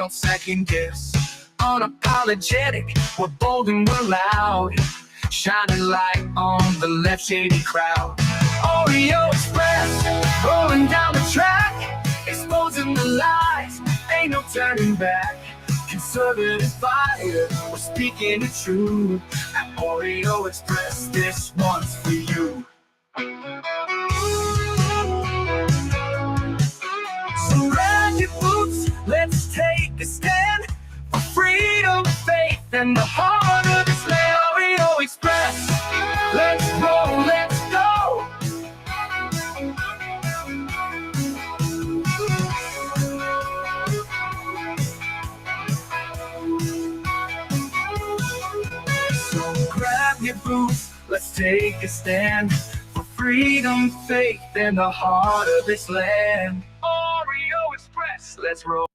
don't second guess. Unapologetic, we're bold and we're loud. Shining light on the left shady crowd. Oreo Express, rolling down the track, exposing the lies, ain't no turning back. Conservative fire, we're speaking the truth. At Oreo Express, this one's for you. So grab your boots, let's take a stand for freedom, faith, and the heart of this land. Oreo Express, let's roll, let's go. So grab your boots, let's take a stand for freedom, faith, and the heart of this land. Oreo Express, let's roll.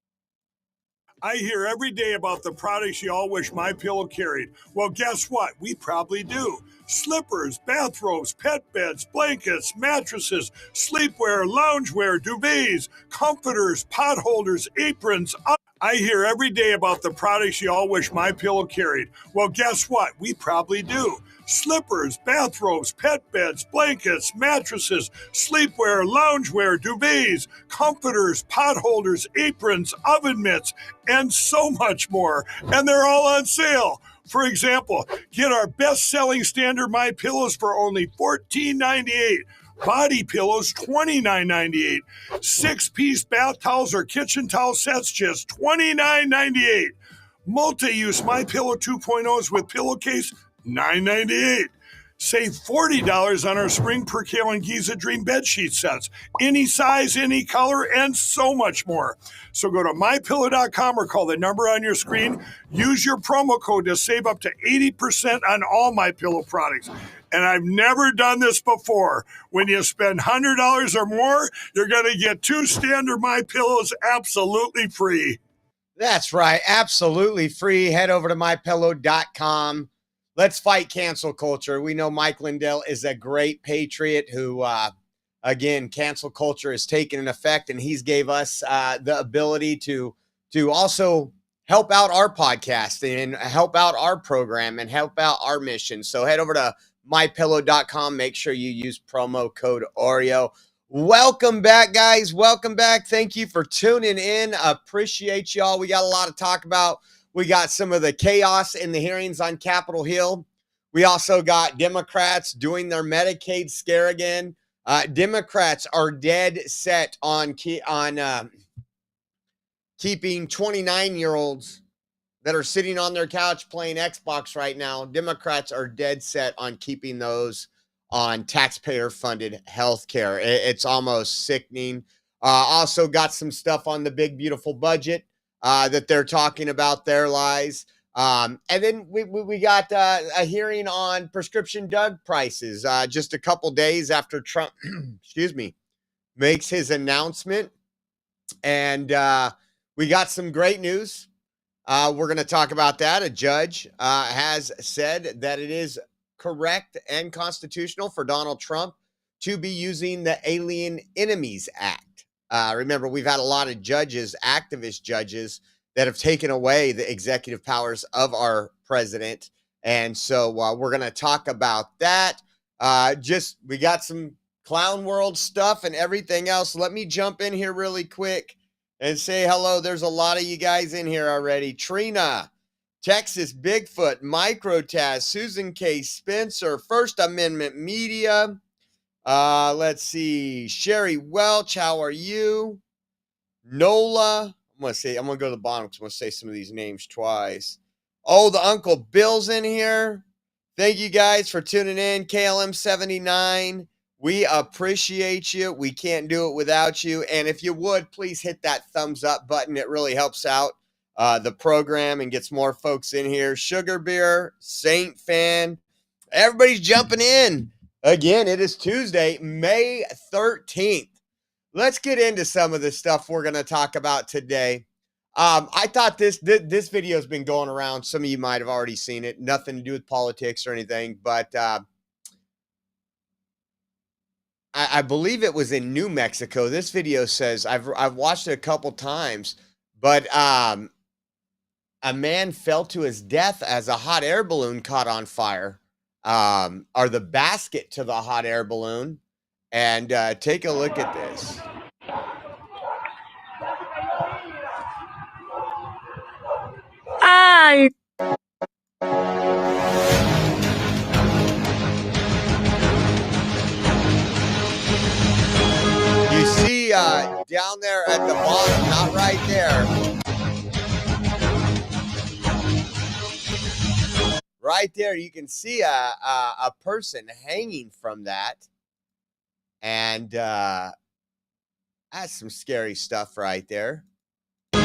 I hear every day about the products you all wish MyPillow carried. Well, guess what? We probably do. Slippers, bathrobes, pet beds, blankets, mattresses, sleepwear, loungewear, duvets, comforters, pot holders, aprons. I hear every day about the products you all wish MyPillow carried. Well, guess what? We probably do. Slippers, bathrobes, pet beds, blankets, mattresses, sleepwear, loungewear, duvets, comforters, pot holders, aprons, oven mitts, and so much more. And they're all on sale. For example, get our best-selling standard MyPillows for only $14.98. Body pillows, $29.98. 6-piece bath towels or kitchen towel sets, just $29.98. Multi-use MyPillow 2.0s with pillowcase, $9.98. Save $40 on our Spring Percale and Giza Dream bedsheet sets. Any size, any color, and so much more. So go to MyPillow.com or call the number on your screen. Use your promo code to save up to 80% on all MyPillow products. And I've never done this before. When you spend $100 or more, you're going to get 2 standard MyPillows absolutely free. That's right. Absolutely free. Head over to MyPillow.com. Let's fight cancel culture. We know Mike Lindell is a great patriot who, again, cancel culture is taking an effect, and he's gave us the ability to also help out our podcast and help out our program and help out our mission. So head over to MyPillow.com. Make sure you use promo code Oreo. Welcome back, guys. Welcome back. Thank you for tuning in. Appreciate y'all. We got a lot to talk about. We got some of the chaos in the hearings on Capitol Hill. We also got Democrats doing their Medicaid scare again. Democrats are dead set on keeping 29-year-olds that are sitting on their couch playing Xbox right now. Democrats are dead set on keeping those on taxpayer-funded health care. It's almost sickening. Also got some stuff on the big, beautiful budget that they're talking about their lies. And then we got a hearing on prescription drug prices just a couple days after Trump, makes his announcement. And we got some great news. We're going to talk about that. A judge has said that it is correct and constitutional for Donald Trump to be using the Alien Enemies Act. Remember, we've had a lot of judges, activist judges, that have taken away the executive powers of our president. And so we're going to talk about that. We got some clown world stuff and everything else. Let me jump in here really quick and say hello. There's a lot of you guys in here already. Trina, Texas Bigfoot, Microtaz, Susan K. Spencer, First Amendment Media. Let's see. Sherry Welch, how are you? Nola. I'm going to go to the bottom because I'm going to say some of these names twice. Oh, the Uncle Bill's in here. Thank you guys for tuning in. KLM 79. We appreciate you. We can't do it without you. And if you would, please hit that thumbs up button. It really helps out the program and gets more folks in here. Sugar Beer, Saint Fan. Everybody's jumping in. Again, it is Tuesday, May 13th. Let's get into some of the stuff we're going to talk about today. I thought this video has been going around. Some of you might have already seen it. Nothing to do with politics or anything, but I believe it was in New Mexico. This video says, I've watched it a couple times, but a man fell to his death as a hot air balloon caught on fire, or the basket to the hot air balloon. And take a look at this. Ay, You see down there at the bottom, not right there. Right there, you can see a person hanging from that. And that's some scary stuff right there. I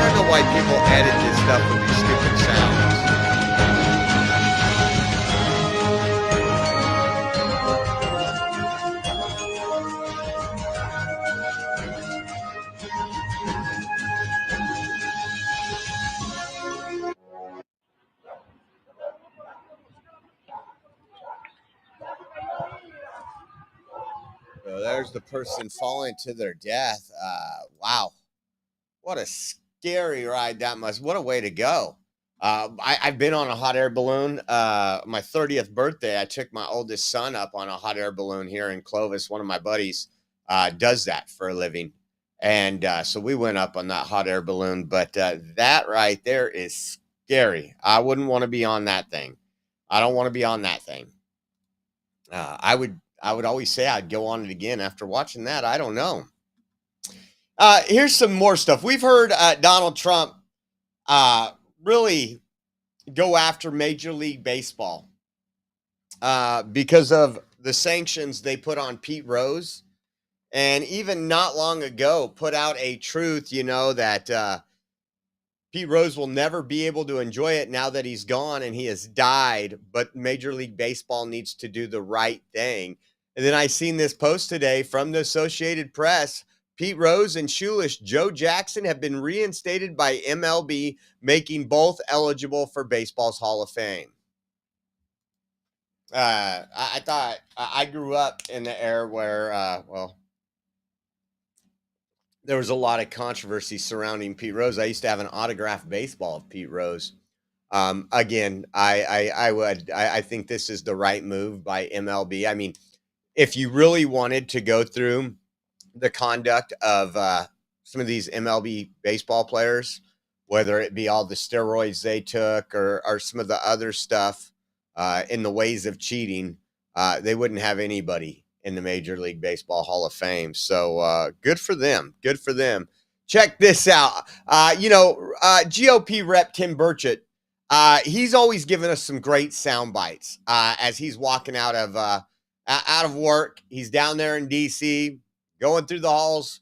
don't know why people edit this stuff with these stupid sounds. So there's the person falling to their death. Wow. What a scary ride that must. What a way to go. I've been on a hot air balloon. My 30th birthday, I took my oldest son up on a hot air balloon here in Clovis. One of my buddies does that for a living. And so we went up on that hot air balloon. But that right there is scary. I wouldn't want to be on that thing. I don't want to be on that thing. I would always say I'd go on it again after watching that. I don't know. Here's some more stuff. We've heard Donald Trump really go after Major League Baseball because of the sanctions they put on Pete Rose. And even not long ago, put out a truth, that Pete Rose will never be able to enjoy it now that he's gone and he has died. But Major League Baseball needs to do the right thing. And then I seen this post today from the Associated Press. Pete Rose and shoeless Joe Jackson have been reinstated by MLB, making both eligible for baseball's Hall of Fame. I thought I grew up in the era where, there was a lot of controversy surrounding Pete Rose. I used to have an autographed baseball of Pete Rose. Again, I think this is the right move by MLB. I mean, if you really wanted to go through the conduct of some of these MLB baseball players, whether it be all the steroids they took or some of the other stuff in the ways of cheating, they wouldn't have anybody in the Major League Baseball Hall of Fame. So good for them. Good for them. Check this out. GOP rep Tim Burchett, he's always given us some great sound bites as he's walking out of work. He's down there in D.C., going through the halls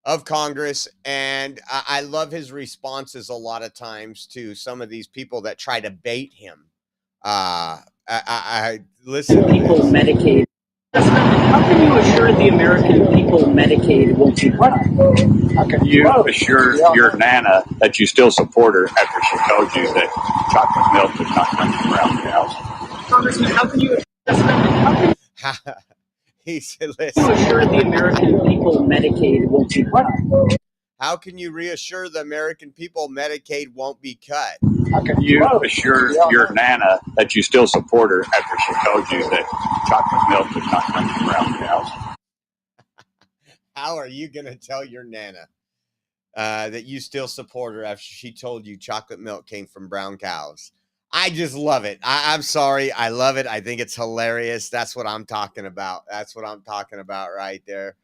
of Congress. And I love his responses a lot of times to some of these people that try to bait him. I listen to people this. Medicaid. How can you assure the American people Medicaid won't be cut? How can you assure your Nana that you still support her after she told you that chocolate milk does not come from brown cows? Congressman, how can you He said, assure the American people Medicaid won't be cut? how can you reassure the American people Medicaid won't be cut? How can you assure your Nana that you still support her after she told you that chocolate milk does not come from brown cows? How are you going to tell your Nana that you still support her after she told you chocolate milk came from brown cows? I just love it. I'm sorry. I love it. I think it's hilarious. That's what I'm talking about. That's what I'm talking about right there.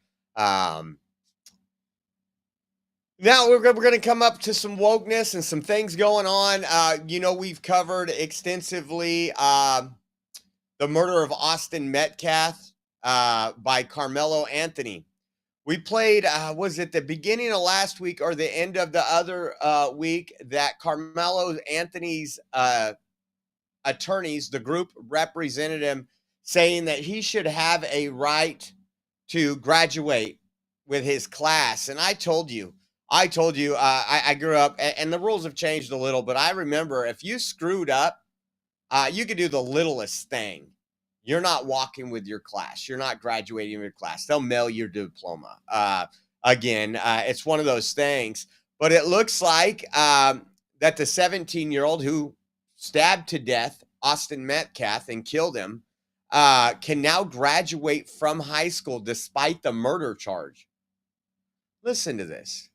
Now we're going to come up to some wokeness and some things going on. We've covered extensively the murder of Austin Metcalf by Carmelo Anthony. We played, was it the beginning of last week or the end of the other week, that Carmelo Anthony's attorneys, the group represented him, saying that he should have a right to graduate with his class. And I told you, I grew up, and the rules have changed a little, but I remember if you screwed up, you could do the littlest thing. You're not walking with your class. You're not graduating with your class. They'll mail your diploma. again. It's one of those things. But it looks like that the 17-year-old who stabbed to death Austin Metcalf and killed him can now graduate from high school despite the murder charge. Listen to this.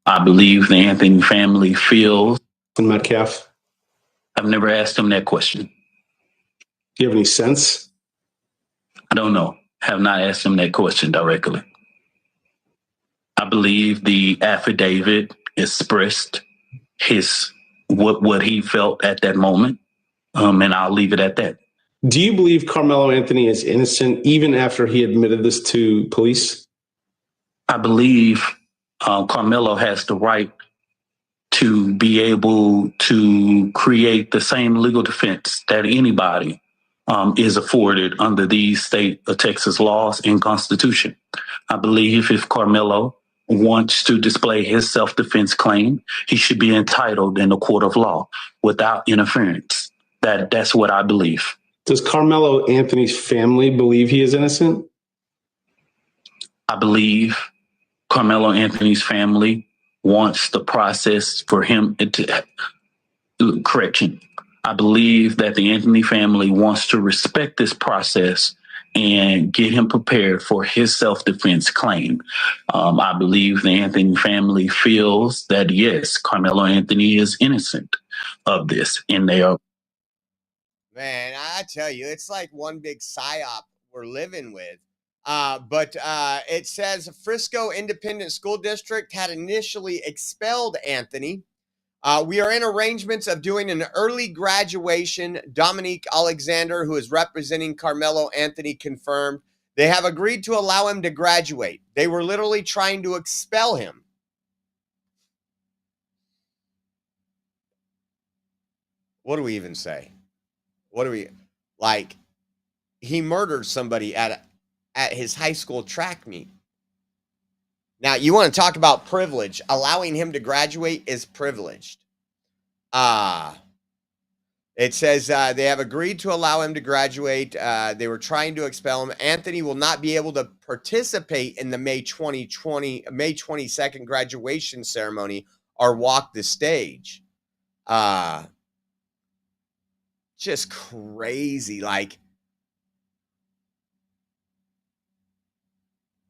I believe the Anthony family feels. And Metcalf, I've never asked them that question. do you have any sense? I don't know. Have not asked them that question directly. I believe the affidavit expressed what he felt at that moment, and I'll leave it at that. Do you believe Carmelo Anthony is innocent even after he admitted this to police? I believe Carmelo has the right to be able to create the same legal defense that anybody is afforded under these state of Texas laws and Constitution. I believe if Carmelo wants to display his self-defense claim, he should be entitled in a court of law without interference. That's what I believe. Does Carmelo Anthony's family believe he is innocent? I believe Carmelo Anthony's family wants the process for him to correction. I believe that the Anthony family wants to respect this process and get him prepared for his self-defense claim. I believe the Anthony family feels that, yes, Carmelo Anthony is innocent of this, and they are. Man, I tell you, it's like one big psyop we're living with. But it says Frisco Independent School District had initially expelled Anthony. We are in arrangements of doing an early graduation. Dominique Alexander, who is representing Carmelo Anthony, confirmed they have agreed to allow him to graduate. They were literally trying to expel him. What do we even say? What do we, like, he murdered somebody at his high school track meet. Now, you want to talk about privilege. Allowing him to graduate is privileged. It says they have agreed to allow him to graduate. They were trying to expel him. Anthony will not be able to participate in the May 22nd graduation ceremony or walk the stage. Just crazy. Like,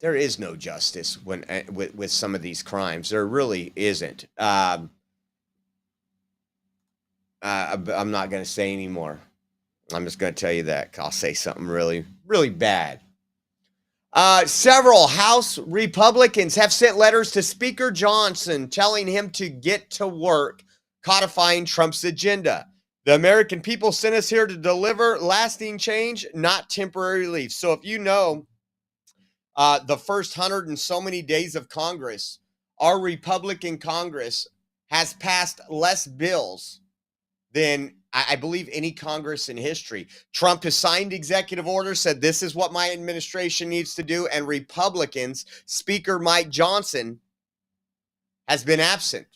there is no justice when with some of these crimes. There really isn't. I'm not going to say anymore. I'm just going to tell you that. I'll say something really, really bad. Several House Republicans have sent letters to Speaker Johnson telling him to get to work codifying Trump's agenda. The American people sent us here to deliver lasting change, not temporary relief. So if you know the first 100 and so many days of Congress, our Republican Congress has passed less bills than I believe any Congress in history. Trump has signed executive orders, said this is what my administration needs to do, and Republicans, Speaker Mike Johnson, has been absent.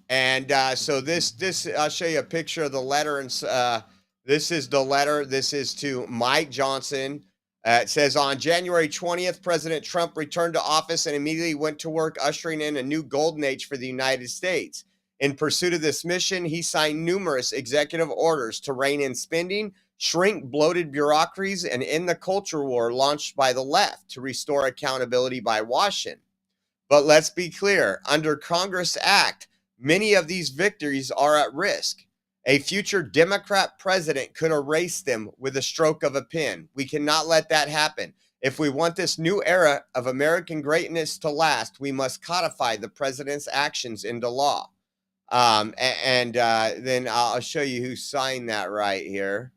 And so this I'll show you a picture of the letter, and this is the letter. This is to Mike Johnson. It says, on January 20th, President Trump returned to office and immediately went to work ushering in a new golden age for the United States. In pursuit of this mission, he signed numerous executive orders to rein in spending, shrink bloated bureaucracies, and end the culture war launched by the left to restore accountability by Washington. But let's be clear, under Congress Act, many of these victories are at risk. A future Democrat president could erase them with a stroke of a pen. We cannot let that happen. If we want this new era of American greatness to last, we must codify the president's actions into law. Then I'll show you who signed that right here.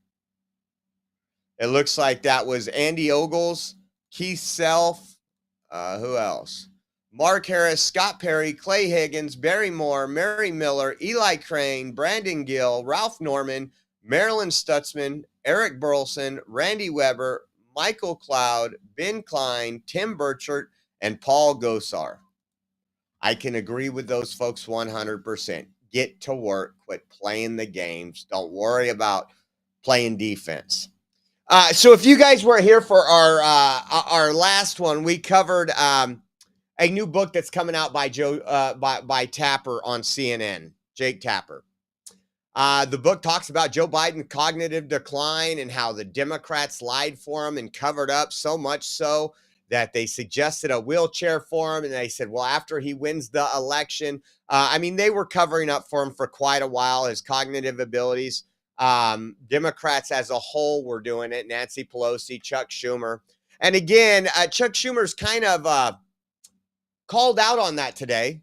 It looks like that was Andy Ogles, Keith Self, who else? Mark Harris, Scott Perry, Clay Higgins, Barry Moore, Mary Miller, Eli Crane, Brandon Gill, Ralph Norman, Marilyn Stutzman, Eric Burleson, Randy Weber, Michael Cloud, Ben Klein, Tim Burchert, and Paul Gosar. I can agree with those folks 100%. Get to work. Quit playing the games. Don't worry about playing defense. So if you guys were here for our last one, we covered a new book that's coming out by by Tapper on CNN, Jake Tapper. The book talks about Joe Biden's cognitive decline and how the Democrats lied for him and covered up, so much so that they suggested a wheelchair for him. And they said, well, after he wins the election, I mean, they were covering up for him for quite a while, his cognitive abilities. Democrats as a whole were doing it. Nancy Pelosi, Chuck Schumer. And again, Chuck Schumer's kind of called out on that today.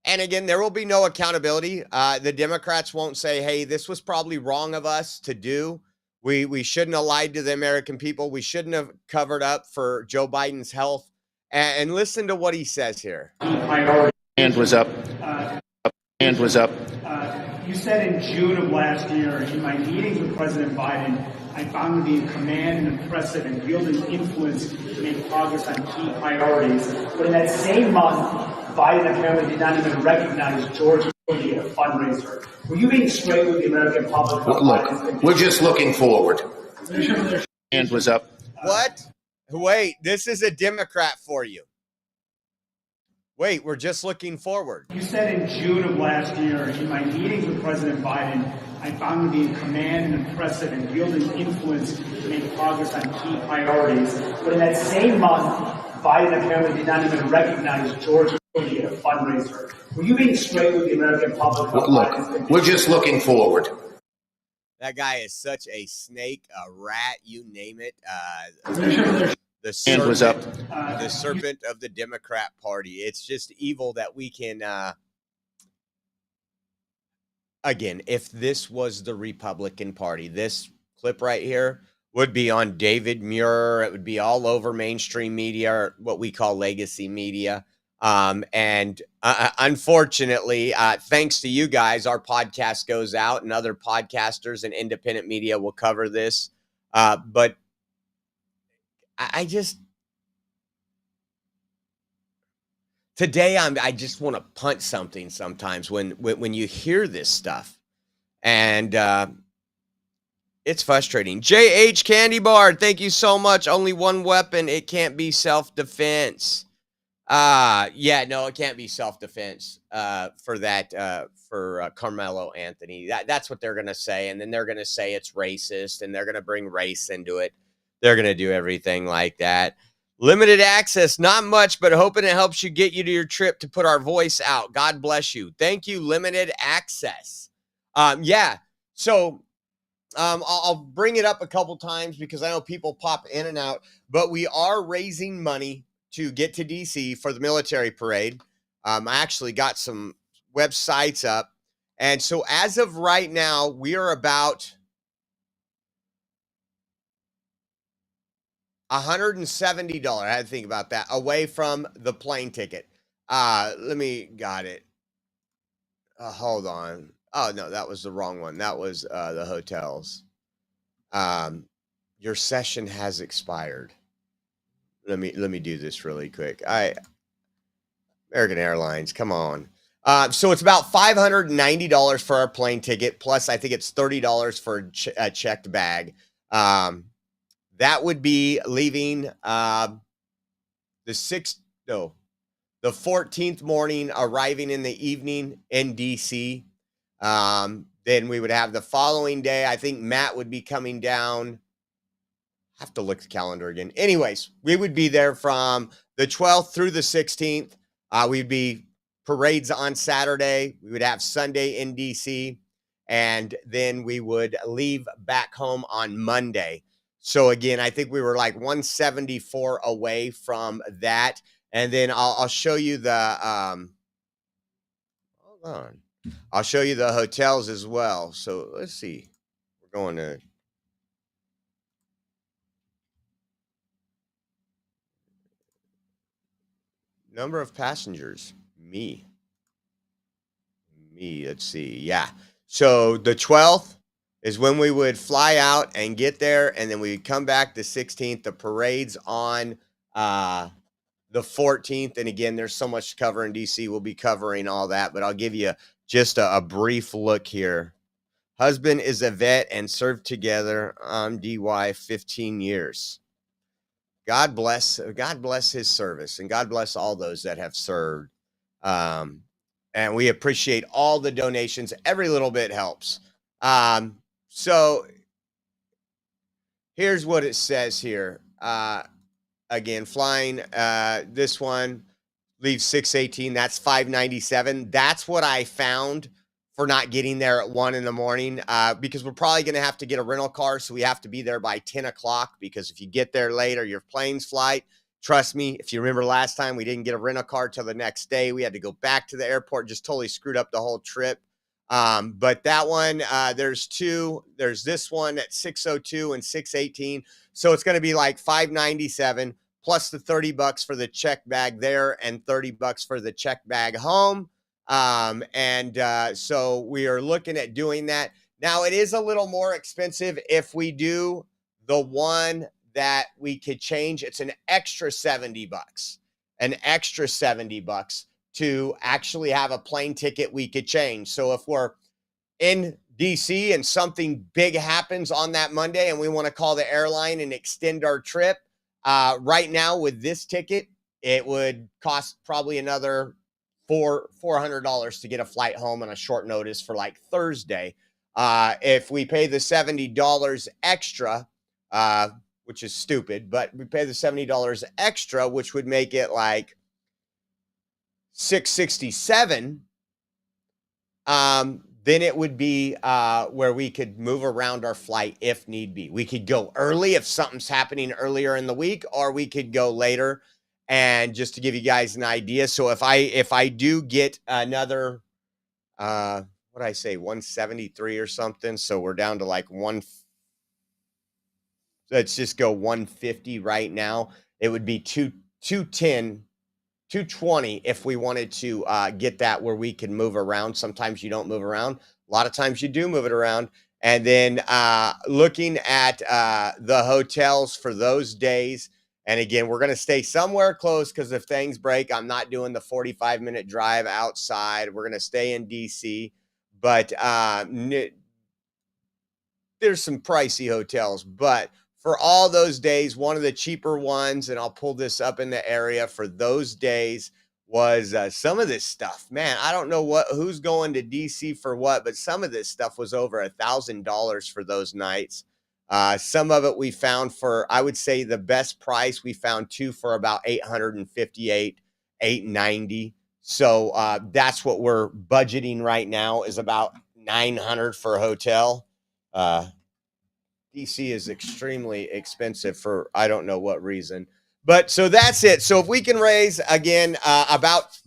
And again, there will be no accountability. The Democrats won't say, hey, this was probably wrong of us to do. We shouldn't have lied to the American people. We shouldn't have covered up for Joe Biden's health. And listen to what he says here. Hand was up. Hand was up. You said in June of last year, in my meetings with President Biden, I found him being command and impressive and wielding influence to make progress on key priorities. But in that same month, Biden apparently did not even recognize George Clooney at a fundraiser. Were you being straight with the American public? Look, we're just looking forward. Hand was up. What? Wait, this is a Democrat for you. Wait, we're just looking forward. You said in June of last year, in my meetings with President Biden, I found him being command and impressive and wielding influence to make progress on key priorities. But in that same month, Biden apparently did not even recognize George Clooney at a fundraiser. Were you being straight with the American public? Look, we're just looking forward. That guy is such a snake, a rat, you name it. The Hand was up. The serpent of the Democrat Party. It's just evil that we can. Again, if this was the Republican Party, this clip right here would be on David Muir. It would be all over mainstream media, or what we call legacy media. And unfortunately, thanks to you guys, our podcast goes out and other podcasters and independent media will cover this. But I just, today I just want to punch something sometimes when you hear this stuff. And it's frustrating. JH Candy Bar, thank you so much. Only one weapon. It can't be self-defense. Yeah, no, it can't be self-defense for that, for Carmelo Anthony. That's what they're going to say. And then they're going to say it's racist and they're going to bring race into it. They're going to do everything like that. Limited access, not much, but hoping it helps you get you to your trip to put our voice out. God bless you. Thank you, limited access. Yeah, so I'll bring it up a couple times because I know people pop in and out, but we are raising money to get to DC for the military parade. I actually got some websites up. And so as of right now, we are about $170. I had to think about that, away from the plane ticket. Got it. Hold on. Oh, no, that was the wrong one. That was the hotels. Your session has expired. Let me do this really quick. American Airlines, come on. So it's about $590 for our plane ticket. Plus, I think it's $30 for a checked bag. That would be leaving the 14th morning, arriving in the evening in DC. Then we would have the following day. I think Matt would be coming down. Have to look at the calendar again. Anyways, we would be there from the 12th through the 16th. We'd be parades on Saturday. We would have Sunday in DC. And then we would leave back home on Monday. So again, I think we were like 174 away from that. And then I'll show you the, hold on. I'll show you the hotels as well. So let's see. We're going to, number of passengers, me, let's see. Yeah. So the 12th is when we would fly out and get there, and then we'd come back the 16th. The parade's on the 14th. And again, there's so much to cover in DC. We'll be covering all that, but I'll give you just a brief look here. Husband is a vet and served together on DY 15 years. God bless his service, and God bless all those that have served. And we appreciate all the donations. Every little bit helps. So here's what it says here. Again, flying, this one leaves 6:18. That's 597. That's what I found for not getting there at 1 in the morning, because we're probably going to have to get a rental car. So we have to be there by 10 o'clock, because if you get there late or your plane's flight, trust me, if you remember last time, we didn't get a rental car till the next day. We had to go back to the airport, just totally screwed up the whole trip. But that one, there's two. There's this one at 6:02 and 6:18. So it's going to be like 597 plus the $30 for the check bag there and $30 for the check bag home. So we are looking at doing that. Now, it is a little more expensive if we do the one that we could change. It's an extra $70, to actually have a plane ticket we could change. So if we're in DC and something big happens on that Monday and we want to call the airline and extend our trip, right now with this ticket, it would cost probably another $400 to get a flight home on a short notice for like Thursday. If we pay the $70 extra, which is stupid, but we pay the $70 extra, which would make it like $667, then it would be where we could move around our flight if need be. We could go early if something's happening earlier in the week, or we could go later. And just to give you guys an idea, so if I do get another, what did I say, 173 or something, so we're down to like let's just go 150 right now. It would be 220 if we wanted to get that where we can move around. Sometimes you don't move around. A lot of times you do move it around. And then looking at the hotels for those days. And again, we're going to stay somewhere close, because if things break, I'm not doing the 45-minute drive outside. We're going to stay in DC. But there's some pricey hotels. But for all those days, one of the cheaper ones, and I'll pull this up in the area for those days, was some of this stuff. Man, I don't know who's going to DC for what, but some of this stuff was over $1,000 for those nights. Some of it we found for, I would say the best price, we found two for about $858, $890. So that's what we're budgeting right now, is about $900 for a hotel. DC is extremely expensive for I don't know what reason. But so that's it. So if we can raise, again, about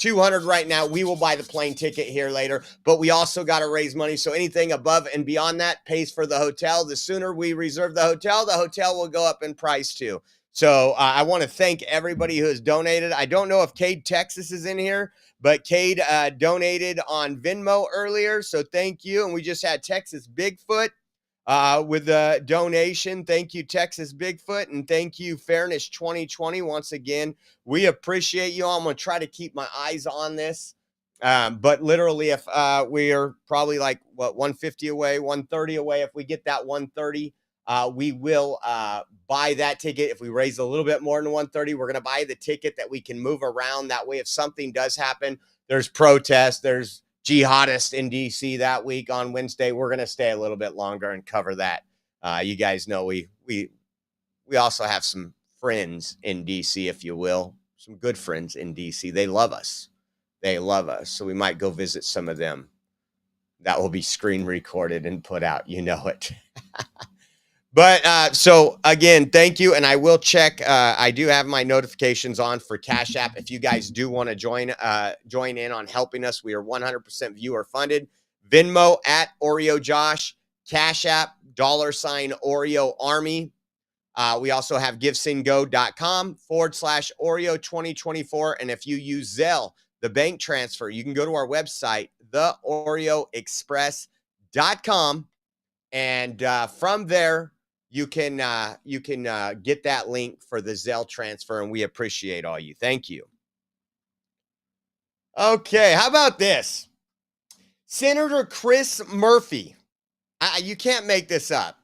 $200 right now, we will buy the plane ticket here later. But we also got to raise money. So anything above and beyond that pays for the hotel. The sooner we reserve the hotel will go up in price too. So I want to thank everybody who has donated. I don't know if Cade Texas is in here, but Cade donated on Venmo earlier. So thank you. And we just had Texas Bigfoot with a donation. Thank you, Texas Bigfoot. And thank you, Fairness 2020. Once again, we appreciate you all. I'm going to try to keep my eyes on this. But literally, if we are probably like, 150 away, 130 away, if we get that 130, we will buy that ticket. If we raise a little bit more than 130, we're going to buy the ticket that we can move around. That way, if something does happen, there's protests, there's jihadists in DC that week on Wednesday, we're going to stay a little bit longer and cover that. You guys know we also have some friends in DC, if you will, some good friends in DC. They love us. So we might go visit some of them. That will be screen recorded and put out. You know it. But so again, thank you. And I will check. I do have my notifications on for Cash App. If you guys do want to join in on helping us, we are 100% viewer funded. Venmo at Oreo Josh, Cash App $Oreo Army. We also have givesendgo.com/Oreo 2024. And if you use Zelle, the bank transfer, you can go to our website, theoreoexpress.com. And from there, you can get that link for the Zelle transfer, and we appreciate all you. Thank you. Okay, how about this? Senator Chris Murphy, you can't make this up,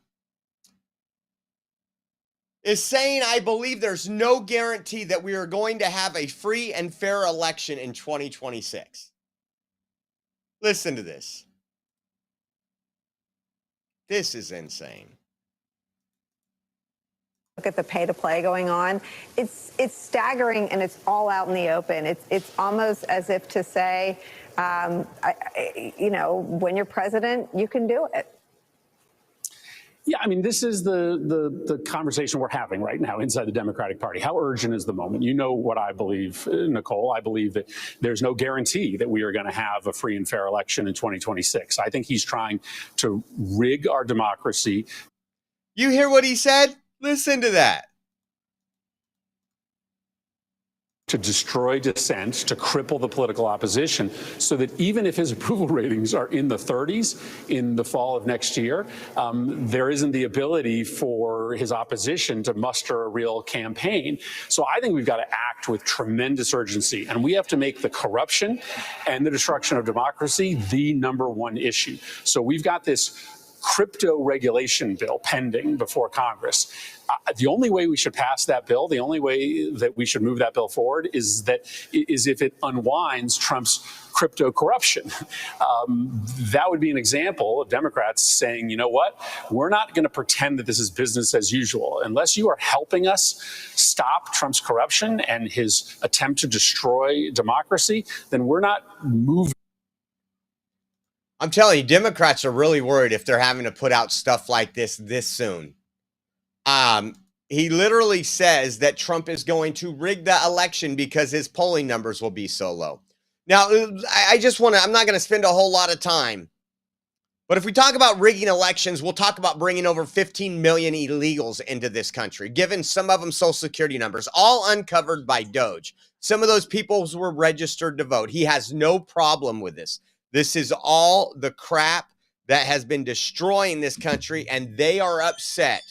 is saying, I believe there's no guarantee that we are going to have a free and fair election in 2026. Listen to this. This is insane. Look at the pay to play going on. It's staggering, and it's all out in the open. It's almost as if to say, when you're president, you can do it. Yeah, I mean, this is the conversation we're having right now inside the Democratic Party. How urgent is the moment? You know what I believe, Nicole. I believe that there's no guarantee that we are going to have a free and fair election in 2026. I think he's trying to rig our democracy. You hear what he said? Listen to that. To destroy dissent, to cripple the political opposition, so that even if his approval ratings are in the 30s in the fall of next year, there isn't the ability for his opposition to muster a real campaign. So I think we've got to act with tremendous urgency, and we have to make the corruption and the destruction of democracy the number one issue. So we've got this crypto regulation bill pending before Congress. The only way we should pass that bill, the only way that we should move that bill forward is if it unwinds Trump's crypto corruption. That would be an example of Democrats saying, you know what, we're not going to pretend that this is business as usual. Unless you are helping us stop Trump's corruption and his attempt to destroy democracy, then we're not moving. I'm telling you, Democrats are really worried if they're having to put out stuff like this soon. He literally says that Trump is going to rig the election because his polling numbers will be so low. Now, I just want to, I'm not going to spend a whole lot of time, but if we talk about rigging elections, we'll talk about bringing over 15 million illegals into this country, given some of them social security numbers, all uncovered by Doge. Some of those people were registered to vote. He has no problem with this. This is all the crap that has been destroying this country, and they are upset.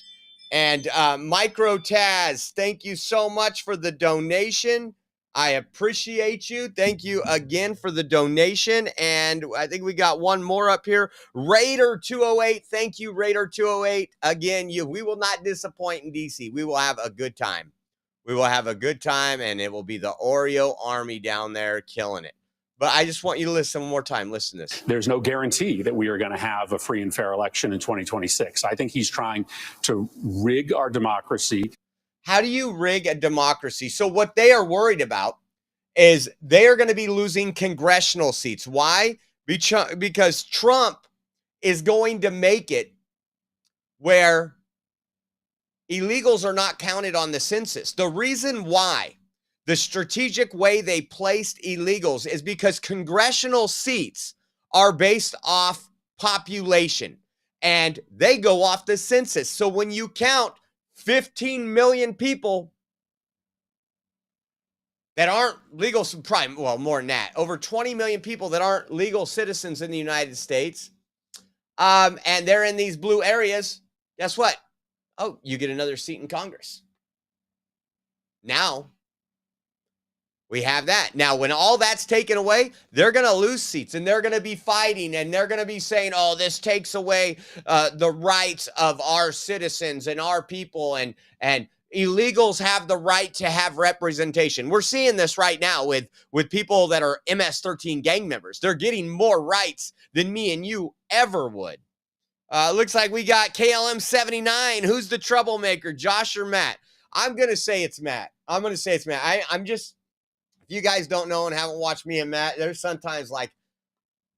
And Micro Taz, thank you so much for the donation. I appreciate you. Thank you again for the donation. And I think we got one more up here. Raider 208, thank you, Raider 208. Again, we will not disappoint in DC. We will have a good time. We will have a good time, and it will be the Oreo army down there killing it. But I just want you to listen one more time. Listen to this. There's no guarantee that we are going to have a free and fair election in 2026. I think he's trying to rig our democracy. How do you rig a democracy? So what they are worried about is they are going to be losing congressional seats. Why? Because Trump is going to make it where illegals are not counted on the census. The reason why the strategic way they placed illegals is because congressional seats are based off population and they go off the census. So when you count 15 million people that aren't legal, well, more than that, over 20 million people that aren't legal citizens in the United States, and they're in these blue areas, guess what? Oh, you get another seat in Congress. Now, we have that. Now, when all that's taken away, they're going to lose seats, and they're going to be fighting, and they're going to be saying, oh, this takes away the rights of our citizens and our people, and illegals have the right to have representation. We're seeing this right now with people that are MS-13 gang members. They're getting more rights than me and you ever would. Looks like we got KLM79. Who's the troublemaker, Josh or Matt? I'm going to say it's Matt. I'm just... If you guys don't know and haven't watched me and Matt, there's sometimes like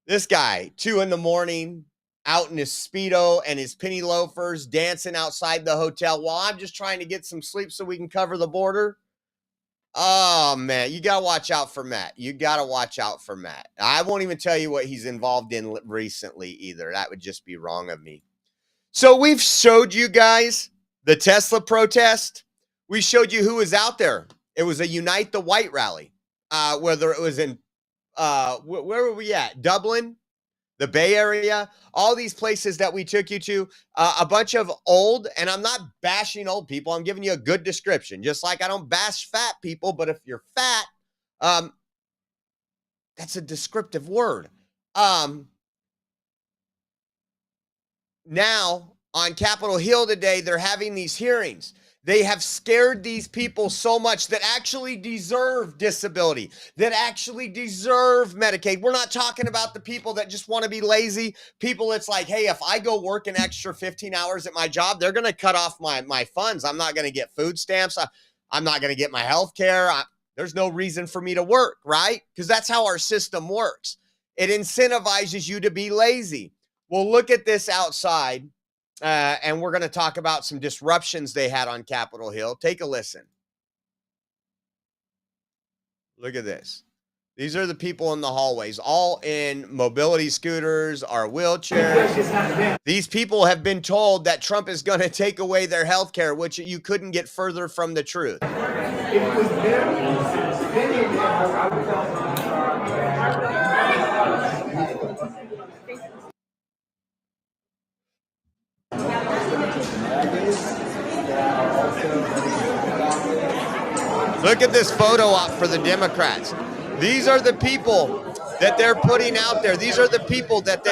this guy, 2 a.m, out in his Speedo and his penny loafers, dancing outside the hotel while I'm just trying to get some sleep so we can cover the border. Oh, man, you got to watch out for Matt. I won't even tell you what he's involved in recently either. That would just be wrong of me. So we've showed you guys the Tesla protest. We showed you who was out there. It was a Unite the White rally. Whether it was in, where were we at? Dublin, the Bay Area, all these places that we took you to, a bunch of old, and I'm not bashing old people. I'm giving you a good description, just like I don't bash fat people. But if you're fat, that's a descriptive word. now on Capitol Hill today, they're having these hearings. They have scared these people so much that actually deserve disability, that actually deserve Medicaid. We're not talking about the people that just want to be lazy. People, it's like, hey, if I go work an extra 15 hours at my job, they're going to cut off my funds. I'm not going to get food stamps. I'm not going to get my health care. There's no reason for me to work, right? Because that's how our system works. It incentivizes you to be lazy. Well, look at this outside. And we're going to talk about some disruptions they had on Capitol Hill. Take a listen. Look at this. These are the people in the hallways, all in mobility scooters or wheelchairs. These people have been told that Trump is going to take away their health care, which you couldn't get further from the truth. Look at this photo op for the Democrats. These are the people that they're putting out there. These are the people that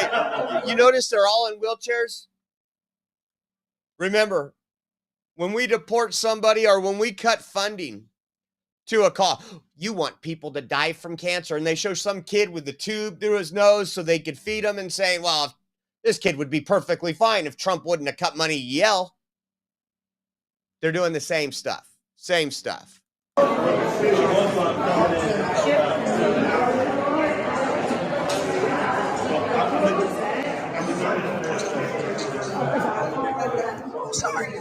you notice they're all in wheelchairs? Remember, when we deport somebody or when we cut funding to a cause, you want people to die from cancer, and they show some kid with the tube through his nose so they could feed him and say, well, this kid would be perfectly fine if Trump wouldn't have cut money, yell. They're doing the same stuff. Same stuff. Sorry.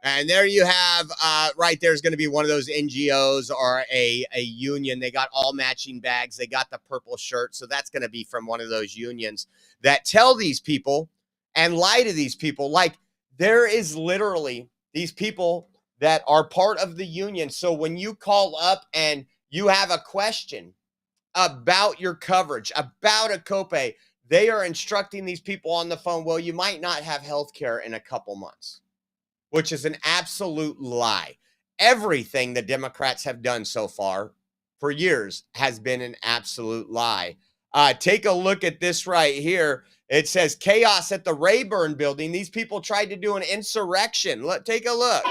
And there you have, right there's going to be one of those NGOs or a union. They got all matching bags. They got the purple shirt. So that's going to be from one of those unions that tell these people and lie to these people. Like, there is literally these people that are part of the union. So when you call up and you have a question about your coverage, about a copay, they are instructing these people on the phone, well, you might not have health care in a couple months, which is an absolute lie. Everything the Democrats have done so far for years has been an absolute lie. Take a look at this right here. It says chaos at the Rayburn building. These people tried to do an insurrection. Take a look.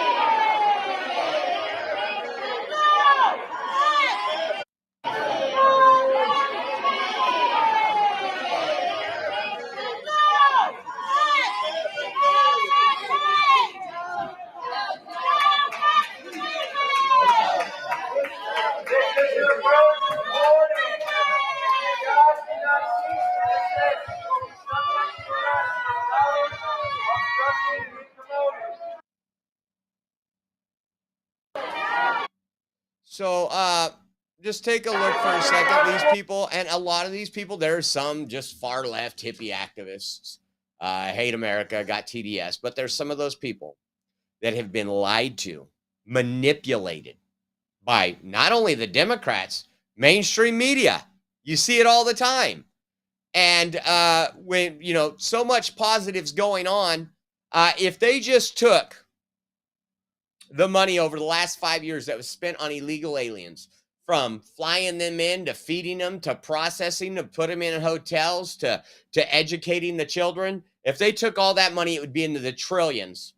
So just take a look for a second. These people, and a lot of these people, there's some just far left hippie activists, hate America, got TDS, but there's some of those people that have been lied to, manipulated by not only the Democrats, mainstream media. You see it all the time. And when, so much positives going on, if they just took the money over the last 5 years that was spent on illegal aliens, from flying them in to feeding them to processing to put them in hotels to educating the children, if they took all that money, it would be into the trillions.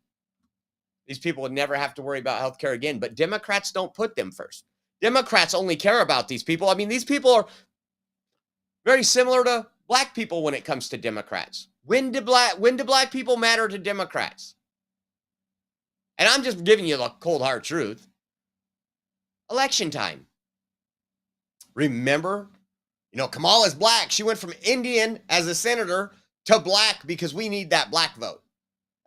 These people would never have to worry about health care again. But Democrats don't put them first. Democrats only care about these people. I mean, these people are very similar to black people when it comes to Democrats. When do black people matter to Democrats? And I'm just giving you the cold hard truth. Election time. Remember, Kamala's black. She went from Indian as a senator to black because we need that black vote.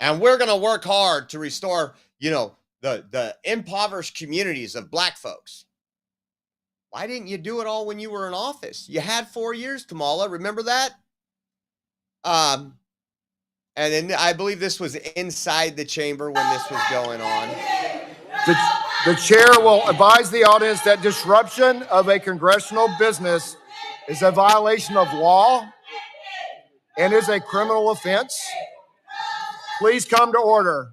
And we're going to work hard to restore, the impoverished communities of black folks. Why didn't you do it all when you were in office? You had 4 years, Kamala. Remember that? And then I believe this was inside the chamber when this was going on. The chair will advise the audience that disruption of a congressional business is a violation of law and is a criminal offense. Please come to order.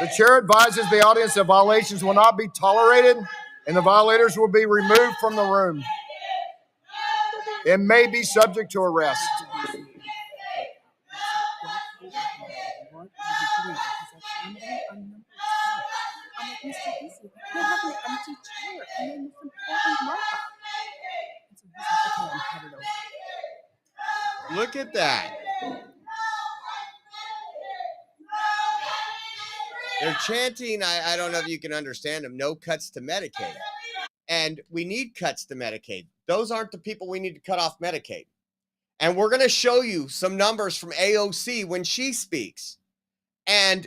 The chair advises the audience that violations will not be tolerated and the violators will be removed from the room and may be subject to arrest. Look at that. They're chanting, I don't know if you can understand them, no cuts to Medicaid. And we need cuts to Medicaid. Those aren't the people we need to cut off Medicaid. And we're going to show you some numbers from AOC when she speaks. And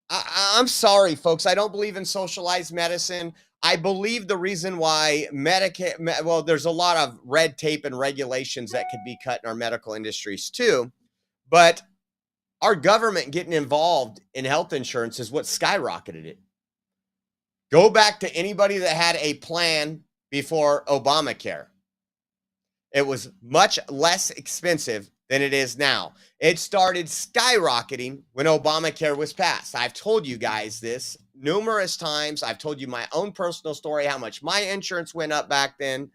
I'm sorry, folks. I don't believe in socialized medicine. I believe the reason why Medicaid, well, there's a lot of red tape and regulations that could be cut in our medical industries too. But our government getting involved in health insurance is what skyrocketed it. Go back to anybody that had a plan before Obamacare. It was much less expensive than it is now. It started skyrocketing when Obamacare was passed. I've told you guys this numerous times. I've told you my own personal story, how much my insurance went up back then.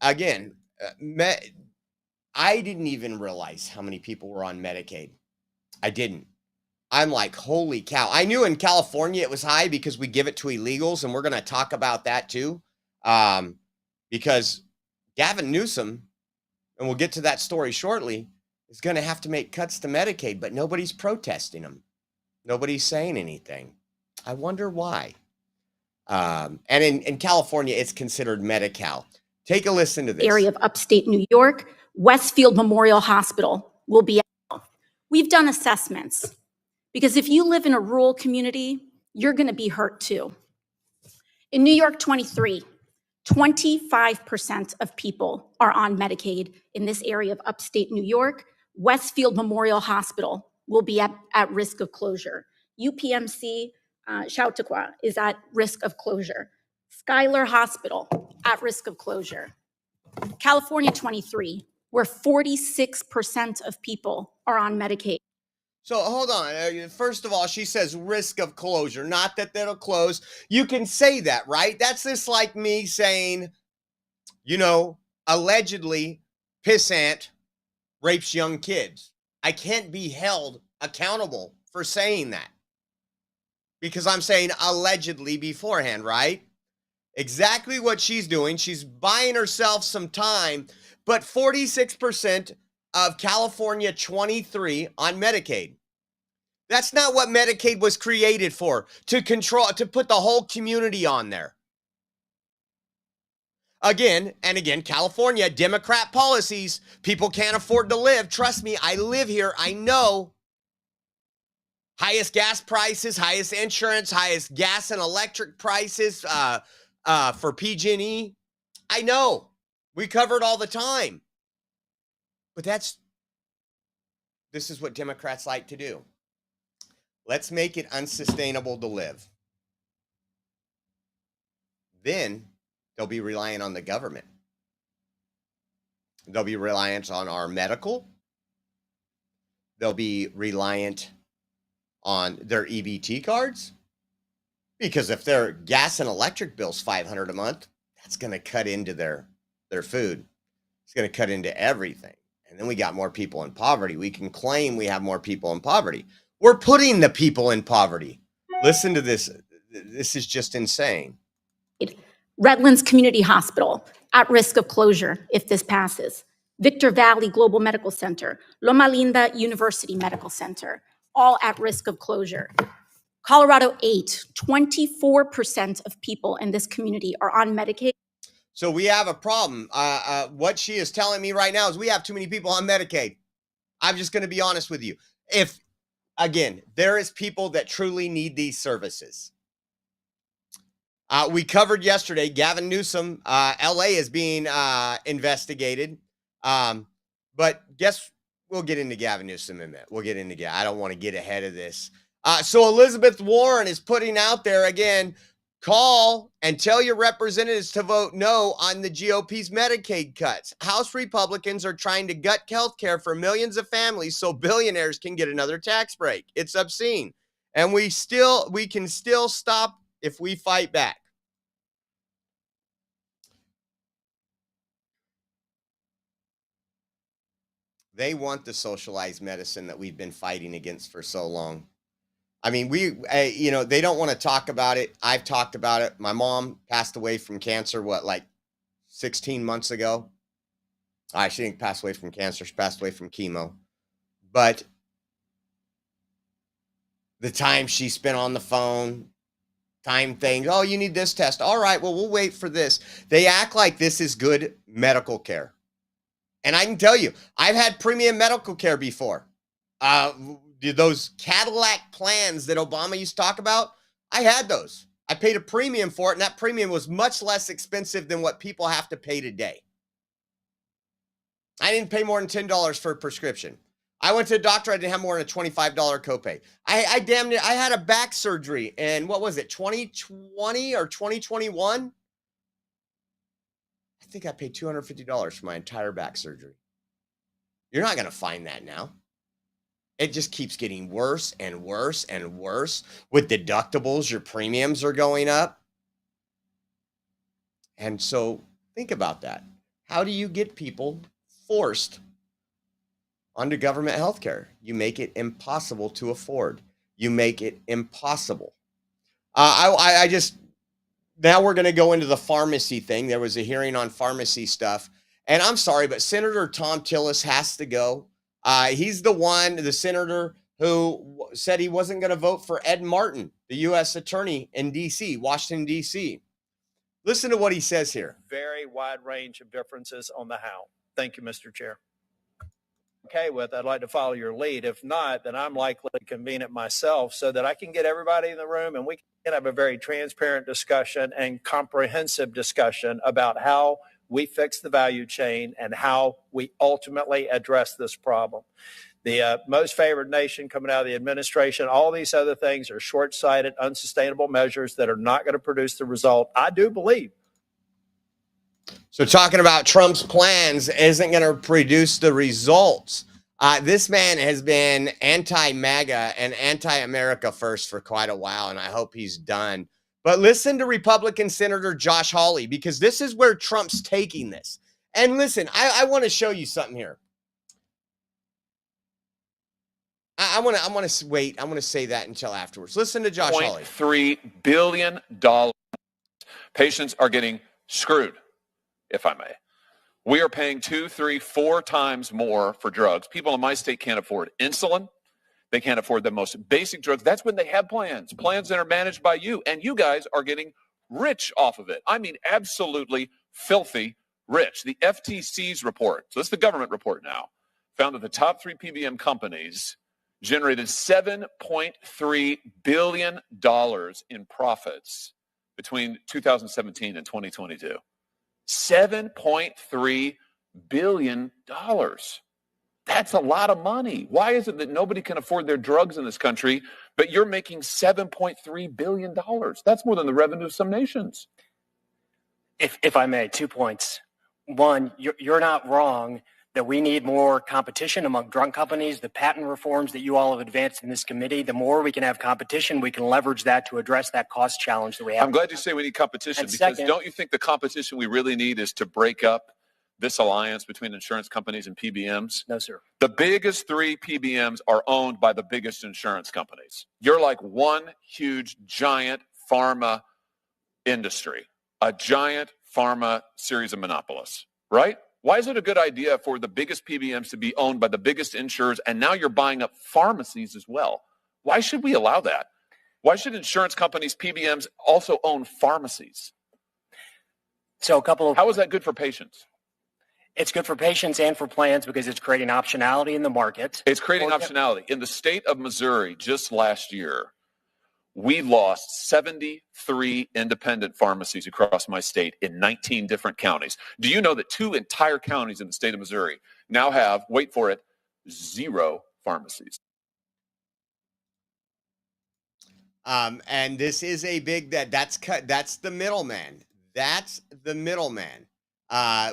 Again, I didn't even realize how many people were on Medicaid. I didn't. I'm like, holy cow. I knew in California it was high because we give it to illegals, and we're going to talk about that too. Because Gavin Newsom, and we'll get to that story shortly, is going to have to make cuts to Medicaid, but nobody's protesting them. Nobody's saying anything. I wonder why. And in California, it's considered Medi-Cal. Take a listen to this. Area of upstate New York, Westfield Memorial Hospital will be out. We've done assessments because if you live in a rural community, you're going to be hurt too. In New York 23, 25% of people are on Medicaid in this area of upstate New York. Westfield Memorial Hospital will be at risk of closure. UPMC Chautauqua is at risk of closure. Schuyler Hospital at risk of closure. California 23, where 46% of people are on Medicaid. So hold on. First of all, she says risk of closure, not that that'll close. You can say that, right? That's just like me saying, you know, allegedly pissant rapes young kids. I can't be held accountable for saying that because I'm saying allegedly beforehand, right? Exactly what she's doing. She's buying herself some time, but 46% of California 23 on Medicaid. That's not what Medicaid was created for, to control, to put the whole community on there. Again and again, California, Democrat policies, people can't afford to live. Trust me, I live here. I know. Highest gas prices, highest insurance, highest gas and electric prices for PG&E. I know. We cover it all the time. But this is what Democrats like to do. Let's make it unsustainable to live. Then they'll be reliant on the government. They'll be reliant on our medical. They'll be reliant on their EBT cards. Because if their gas and electric bill's $500 a month, that's going to cut into their food. It's going to cut into everything. And then we got more people in poverty. We can claim we have more people in poverty. We're putting the people in poverty. Listen to this. This is just insane. Redlands Community Hospital at risk of closure if this passes. Victor Valley Global Medical Center, Loma Linda University Medical Center, all at risk of closure. Colorado 8, 24% of people in this community are on Medicaid. So we have a problem. What she is telling me right now is we have too many people on Medicaid. I'm just going to be honest with you. If, again, there is people that truly need these services. We covered yesterday, Gavin Newsom, LA is being investigated. But we'll get into Gavin Newsom in a minute. We'll get into I don't want to get ahead of this. So Elizabeth Warren is putting out there again, Call and tell your representatives to vote no on the GOP's Medicaid cuts. House Republicans are trying to gut health care for millions of families so billionaires can get another tax break. It's obscene. And we can still stop if we fight back. They want the socialized medicine that we've been fighting against for so long. I mean, they don't want to talk about it. I've talked about it. My mom passed away from cancer, 16 months ago? She didn't pass away from cancer. She passed away from chemo. But the time she spent on the phone, things, oh, you need this test. All right, well, we'll wait for this. They act like this is good medical care. And I can tell you, I've had premium medical care before. Those Cadillac plans that Obama used to talk about, I had those. I paid a premium for it, and that premium was much less expensive than what people have to pay today. I didn't pay more than $10 for a prescription. I went to a doctor, I didn't have more than a $25 copay. I had a back surgery in, 2020 or 2021? I think I paid $250 for my entire back surgery. You're not going to find that now. It just keeps getting worse and worse and worse. With deductibles, your premiums are going up. And so think about that. How do you get people forced onto government health care? You make it impossible to afford. You make it impossible. Now we're going to go into the pharmacy thing. There was a hearing on pharmacy stuff. And I'm sorry, but Senator Thom Tillis has to go. He's the senator who said he wasn't going to vote for Ed Martin, the U.S. attorney in D.C., Washington, D.C. Listen to what he says here. Very wide range of differences on the how. Thank you, Mr. Chair. Okay with, I'd like to follow your lead. If not, then I'm likely to convene it myself so that I can get everybody in the room and we can have a very transparent discussion and comprehensive discussion about how we fix the value chain and how we ultimately address this problem. The most favored nation coming out of the administration, all these other things are short-sighted, unsustainable measures that are not going to produce the result, I do believe. So talking about Trump's plans isn't going to produce the results. This man has been anti-MAGA and anti-America first for quite a while, and I hope he's done. But listen to Republican Senator Josh Hawley, because this is where Trump's taking this. And listen, I want to show you something here. I want to wait. I want to say that until afterwards. Listen to Josh Hawley. $3 billion. Patients are getting screwed, if I may. We are paying 2, 3, 4 times more for drugs. People in my state can't afford insulin. They can't afford the most basic drugs. That's when they have plans that are managed by you. And you guys are getting rich off of it. I mean, absolutely filthy rich. The FTC's report, so this is the government report now, found that the top 3 PBM companies generated $7.3 billion in profits between 2017 and 2022. $7.3 billion. That's a lot of money. Why is it that nobody can afford their drugs in this country, but you're making $7.3 billion? That's more than the revenue of some nations. If I may, 2 points. One, you're not wrong that we need more competition among drug companies. The patent reforms that you all have advanced in this committee, the more we can have competition, we can leverage that to address that cost challenge that we have. I'm glad you say we need competition, And because second- don't you think the competition we really need is to break up this alliance between insurance companies and PBMs? No, sir. The biggest 3 PBMs are owned by the biggest insurance companies. You're like one huge, giant pharma industry, a giant pharma series of monopolists, right? Why is it a good idea for the biggest PBMs to be owned by the biggest insurers, and now you're buying up pharmacies as well? Why should we allow that? Why should insurance companies, PBMs, also own pharmacies? So How is that good for patients? It's good for patients and for plans because it's creating optionality in the market. It's creating optionality. In the state of Missouri, just last year, we lost 73 independent pharmacies across my state in 19 different counties. Do you know that 2 entire counties in the state of Missouri now have, wait for it, 0 pharmacies? And this is a big that's the middleman. That's the middleman.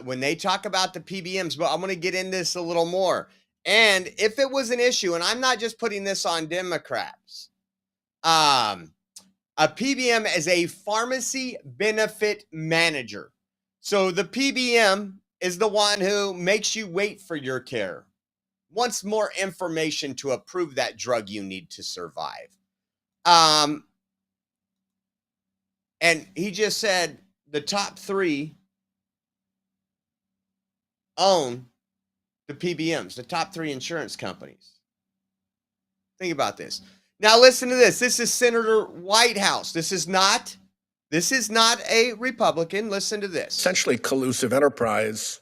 When they talk about the PBMs, but I'm going to get into this a little more. And if it was an issue, and I'm not just putting this on Democrats, a PBM is a pharmacy benefit manager. So the PBM is the one who makes you wait for your care, wants more information to approve that drug you need to survive. And he just said the top 3 own the PBMs, the top 3 insurance companies. Think about this. Now listen to this. This is Senator Whitehouse. This is not a Republican. Listen to this. Essentially collusive enterprise.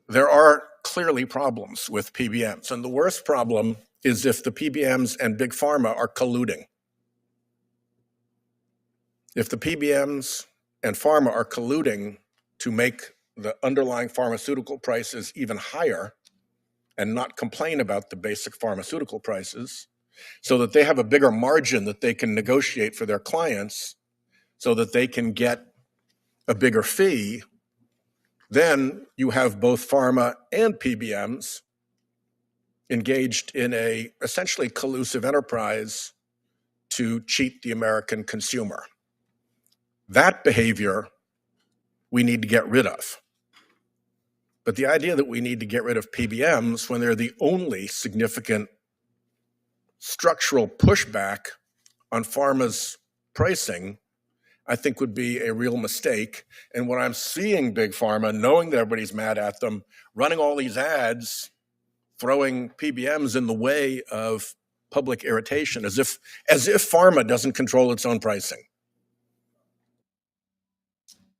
There are clearly problems with PBMs, and the worst problem is if the PBMs and Big Pharma are colluding. If the PBMs and pharma are colluding to make the underlying pharmaceutical prices even higher and not complain about the basic pharmaceutical prices, so that they have a bigger margin that they can negotiate for their clients so that they can get a bigger fee, then you have both pharma and PBMs engaged in a essentially collusive enterprise to cheat the American consumer. That behavior we need to get rid of. But the idea that we need to get rid of PBMs when they're the only significant structural pushback on pharma's pricing, I think would be a real mistake. And when I'm seeing Big Pharma, knowing that everybody's mad at them, running all these ads, throwing PBMs in the way of public irritation, as if pharma doesn't control its own pricing.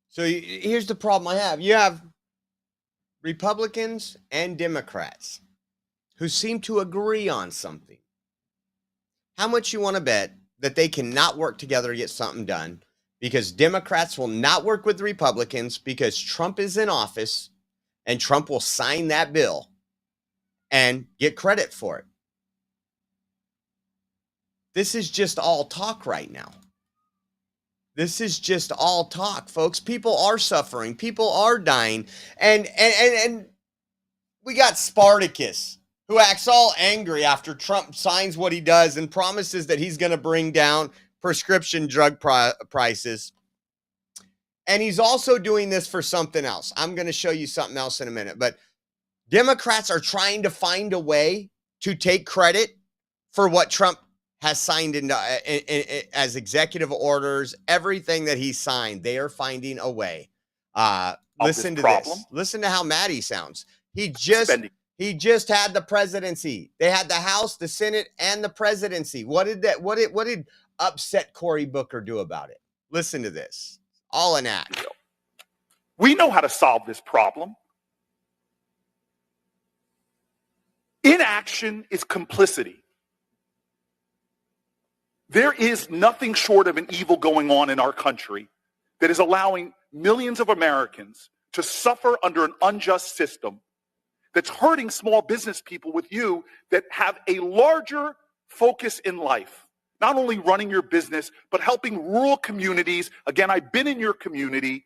So here's the problem I have. You have Republicans and Democrats who seem to agree on something. How much you want to bet that they cannot work together to get something done, because Democrats will not work with the Republicans because Trump is in office and Trump will sign that bill and get credit for it. This is just all talk right now. This is just all talk, folks. People are suffering. People are dying. And we got Spartacus, who acts all angry after Trump signs what he does and promises that he's going to bring down prescription drug prices. And he's also doing this for something else. I'm going to show you something else in a minute. But Democrats are trying to find a way to take credit for what Trump has signed into as executive orders, everything that he signed. They are finding a way. Listen to this. Listen to how mad he sounds. He just had the presidency. They had the House, the Senate, and the presidency. What did upset Cory Booker do about it? Listen to this. All an act. We know how to solve this problem. Inaction is complicity. There is nothing short of an evil going on in our country that is allowing millions of Americans to suffer under an unjust system that's hurting small business people with you that have a larger focus in life. Not only running your business, but helping rural communities. Again, I've been in your community,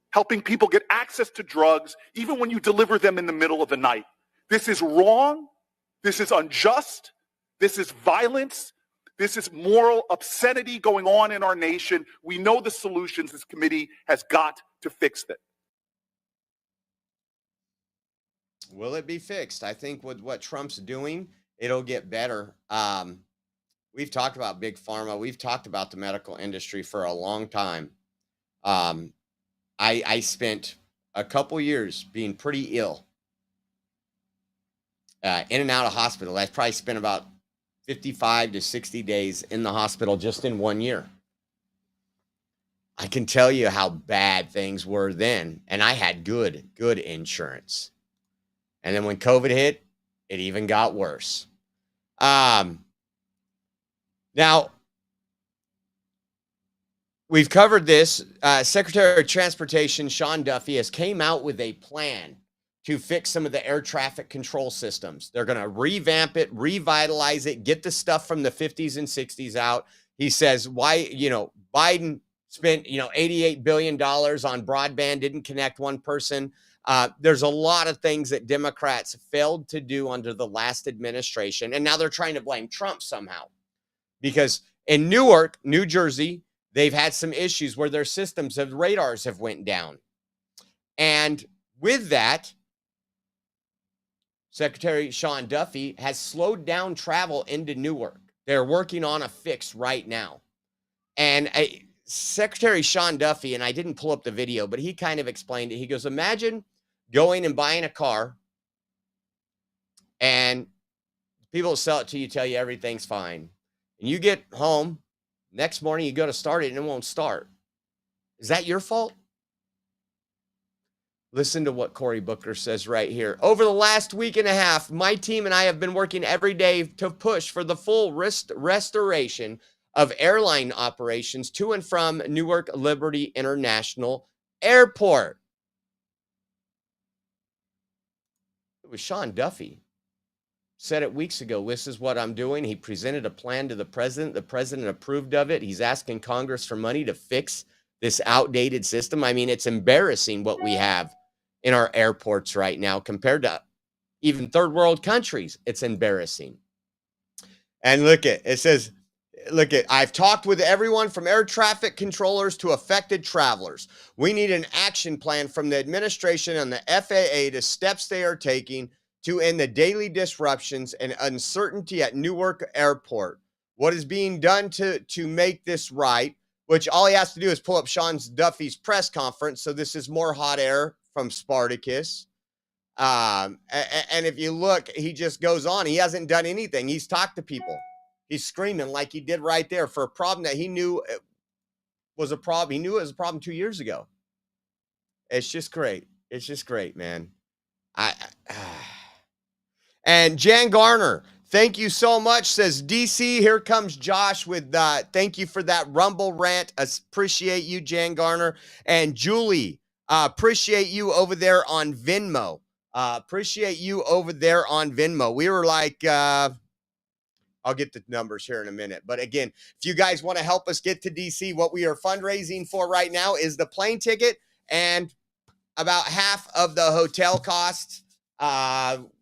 helping people get access to drugs, even when you deliver them in the middle of the night. This is wrong. This is unjust. This is violence. This is moral obscenity going on in our nation. We know the solutions. This committee has got to fix it. Will it be fixed? I think with what Trump's doing, it'll get better. We've talked about Big Pharma. We've talked about the medical industry for a long time. I spent a couple years being pretty ill, in and out of hospital. I probably spent about 55 to 60 days in the hospital just in 1 year. I can tell you how bad things were then, and I had good insurance. And then when COVID hit, it even got worse. Now, we've covered this. Secretary of Transportation Sean Duffy has came out with a plan to fix some of the air traffic control systems. They're going to revamp it, revitalize it, get the stuff from the 50s and 60s out. He says, why, Biden spent, $88 billion on broadband, didn't connect one person. There's a lot of things that Democrats failed to do under the last administration. And now they're trying to blame Trump somehow. Because in Newark, New Jersey, they've had some issues where their systems of radars have went down. And with that, Secretary Sean Duffy has slowed down travel into Newark. They're working on a fix right now. And Secretary Sean Duffy, and I didn't pull up the video, but he kind of explained it. He goes, imagine going and buying a car and people sell it to you, tell you everything's fine. And you get home, next morning you go to start it and it won't start. Is that your fault? Listen to what Cory Booker says right here. Over the last week and a half, my team and I have been working every day to push for the full restoration of airline operations to and from Newark Liberty International Airport. It was Sean Duffy. Said it weeks ago, this is what I'm doing. He presented a plan to the president. The president approved of it. He's asking Congress for money to fix this outdated system. I mean, it's embarrassing what we have in our airports right now compared to even third world countries. It's embarrassing. And it says, I've talked with everyone from air traffic controllers to affected travelers. We need an action plan from the administration and the FAA to steps they are taking to end the daily disruptions and uncertainty at Newark Airport. What is being done to make this right, which all he has to do is pull up Sean Duffy's press conference. So this is more hot air from Spartacus. And if you look, he just goes on. He hasn't done anything. He's talked to people. He's screaming like he did right there for a problem that he knew was a problem. He knew it was a problem 2 years ago. It's just great. It's just great, man. And Jan Garner, thank you so much. Says DC, here comes Josh with thank you for that Rumble rant. Appreciate you, Jan Garner. And Julie, appreciate you over there on Venmo. Appreciate you over there on Venmo. We were like, I'll get the numbers here in a minute. But again, if you guys want to help us get to DC, what we are fundraising for right now is the plane ticket and about half of the hotel costs.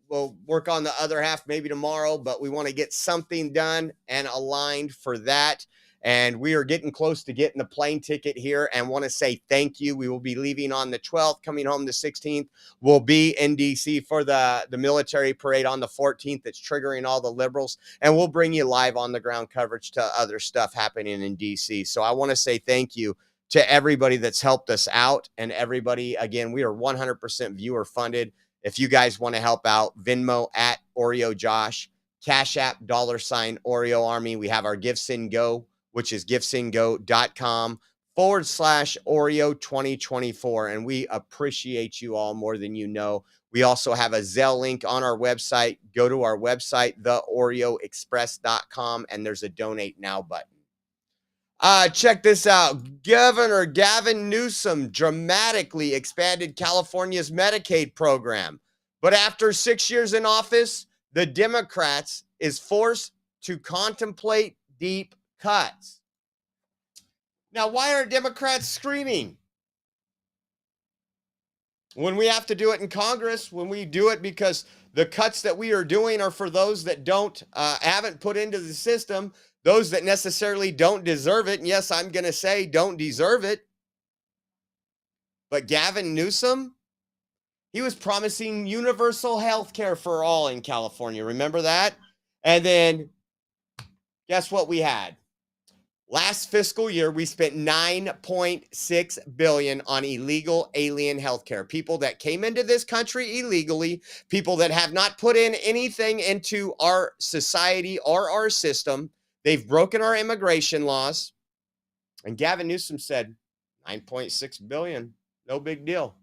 We'll work on the other half maybe tomorrow, but we want to get something done and aligned for that. And we are getting close to getting the plane ticket here and want to say thank you. We will be leaving on the 12th, coming home the 16th. We'll be in D.C. for the military parade on the 14th. It's triggering all the liberals. And we'll bring you live on the ground coverage to other stuff happening in D.C. So I want to say thank you to everybody that's helped us out. And everybody, again, we are 100% viewer funded. If you guys want to help out, Venmo at Oreo Josh, Cash App, $Oreo Army. We have our GiveSendGo, which is givesendgo.com/Oreo 2024. And we appreciate you all more than you know. We also have a Zelle link on our website. Go to our website, theoreoexpress.com, and there's a donate now button. Check this out. Governor Gavin Newsom dramatically expanded California's Medicaid program. But after 6 years in office, the Democrats is forced to contemplate deep cuts. Now, why are Democrats screaming? When we have to do it in Congress, when we do it because the cuts that we are doing are for those that haven't put into the system, those that necessarily don't deserve it. And yes, I'm going to say don't deserve it. But Gavin Newsom, he was promising universal health care for all in California. Remember that? And then guess what we had? Last fiscal year, we spent $9.6 billion on illegal alien healthcare. People that came into this country illegally, people that have not put in anything into our society or our system. They've broken our immigration laws. And Gavin Newsom said, $9.6 billion, no big deal.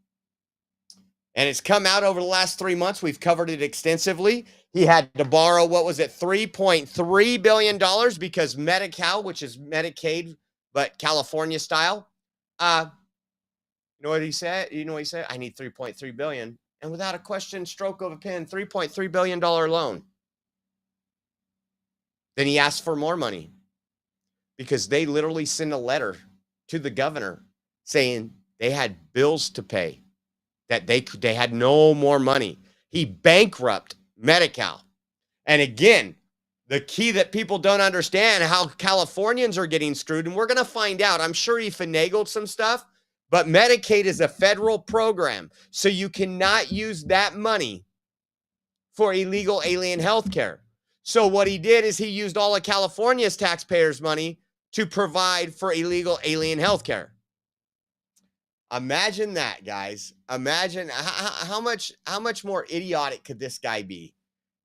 And it's come out over the last 3 months. We've covered it extensively. He had to borrow, $3.3 billion because Medi-Cal, which is Medicaid, but California style. You know what he said? I need $3.3 billion. And without a question, stroke of a pen, $3.3 billion loan. Then he asked for more money because they literally sent a letter to the governor saying they had bills to pay, that they had no more money. He bankrupted Medi-Cal. And again, the key that people don't understand, how Californians are getting screwed, and we're going to find out. I'm sure he finagled some stuff, but Medicaid is a federal program, so you cannot use that money for illegal alien health care. So what he did is he used all of California's taxpayers' money to provide for illegal alien health care. Imagine that, guys. Imagine how much more idiotic could this guy be?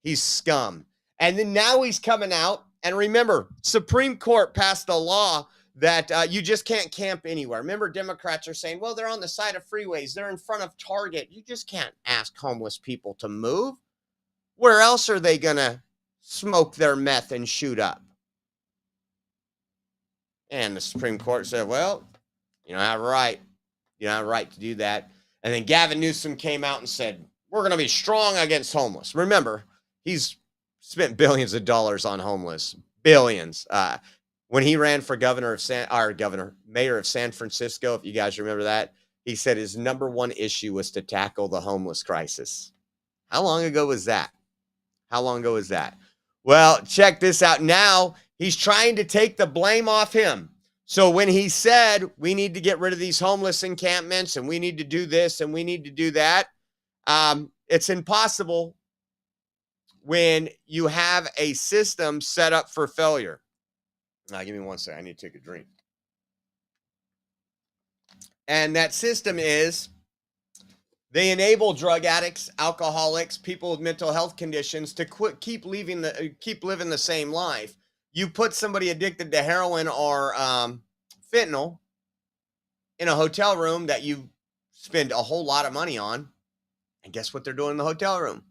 He's scum. And then now he's coming out. And remember, Supreme Court passed a law that you just can't camp anywhere. Remember, Democrats are saying, well, they're on the side of freeways. They're in front of Target. You just can't ask homeless people to move. Where else are they going to smoke their meth and shoot up? And the Supreme Court said, well, you don't have a right. You don't have a right to do that. And then Gavin Newsom came out and said, we're going to be strong against homeless. Remember, he's spent billions of dollars on homeless. Billions. When he ran for mayor of San Francisco, if you guys remember that, he said his number one issue was to tackle the homeless crisis. How long ago was that? How long ago was that? Well, check this out. Now he's trying to take the blame off him. So when he said we need to get rid of these homeless encampments and we need to do this and we need to do that, it's impossible when you have a system set up for failure. Now, give me one second. I need to take a drink. And that system is they enable drug addicts, alcoholics, people with mental health conditions to keep living the same life. You put somebody addicted to heroin or fentanyl in a hotel room that you spend a whole lot of money on, and guess what they're doing in the hotel room?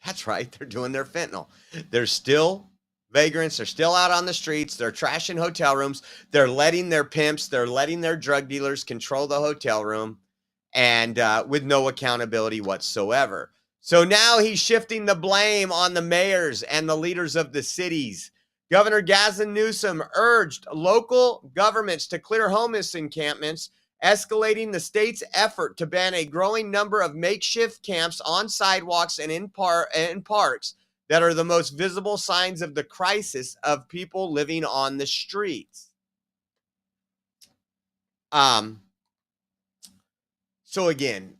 That's right, they're doing their fentanyl. They're still vagrants. They're still out on the streets. They're trashing hotel rooms. They're letting their pimps, they're letting their drug dealers control the hotel room, and with no accountability whatsoever. So now he's shifting the blame on the mayors and the leaders of the cities. Governor Gavin Newsom urged local governments to clear homeless encampments, escalating the state's effort to ban a growing number of makeshift camps on sidewalks and in parks that are the most visible signs of the crisis of people living on the streets. So again,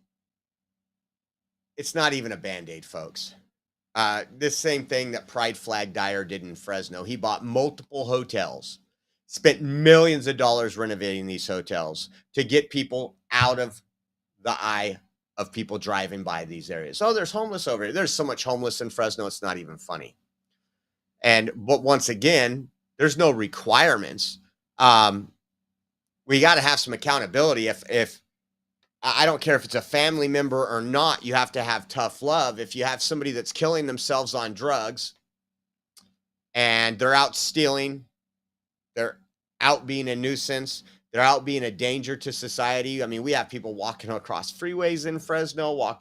it's not even a Band-Aid, folks. This same thing that Pride Flag Dyer did in Fresno. He bought multiple hotels, spent millions of dollars renovating these hotels to get people out of the eye of people driving by these areas. Oh, there's homeless over here. There's so much homeless in Fresno, it's not even funny. But once again, there's no requirements. We got to have some accountability. If I don't care if it's a family member or not, you have to have tough love. If you have somebody that's killing themselves on drugs and they're out stealing, they're out being a nuisance, they're out being a danger to society. I mean, we have people walking across freeways in Fresno,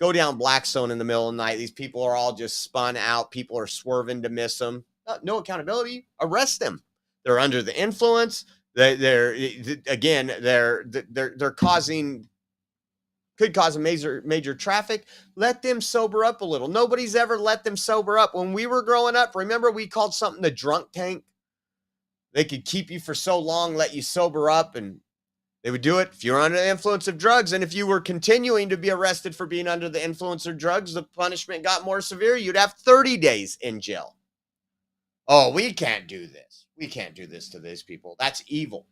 go down Blackstone in the middle of the night. These people are all just spun out. People are swerving to miss them. No accountability. Arrest them. They're under the influence. They're could cause a major traffic. Let them sober up a little. Nobody's ever let them sober up. When we were growing up, remember we called something the drunk tank? They could keep you for so long, let you sober up, and they would do it if you were under the influence of drugs. And if you were continuing to be arrested for being under the influence of drugs, the punishment got more severe. You'd have 30 days in jail. Oh, we can't do this. We can't do this to these people. That's evil.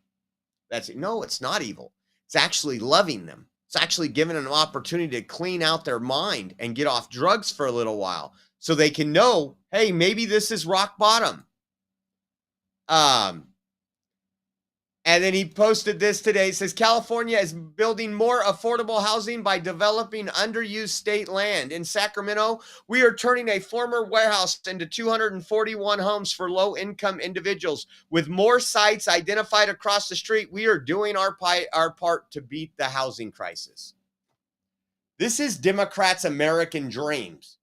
No, it's not evil. It's actually loving them. It's actually giving them an opportunity to clean out their mind and get off drugs for a little while so they can know, hey, maybe this is rock bottom. And then he posted this today. It says, California is building more affordable housing by developing underused state land. In Sacramento, we are turning a former warehouse into 241 homes for low-income individuals. With more sites identified across the street, we are doing our part to beat the housing crisis. This is Democrats' American dreams.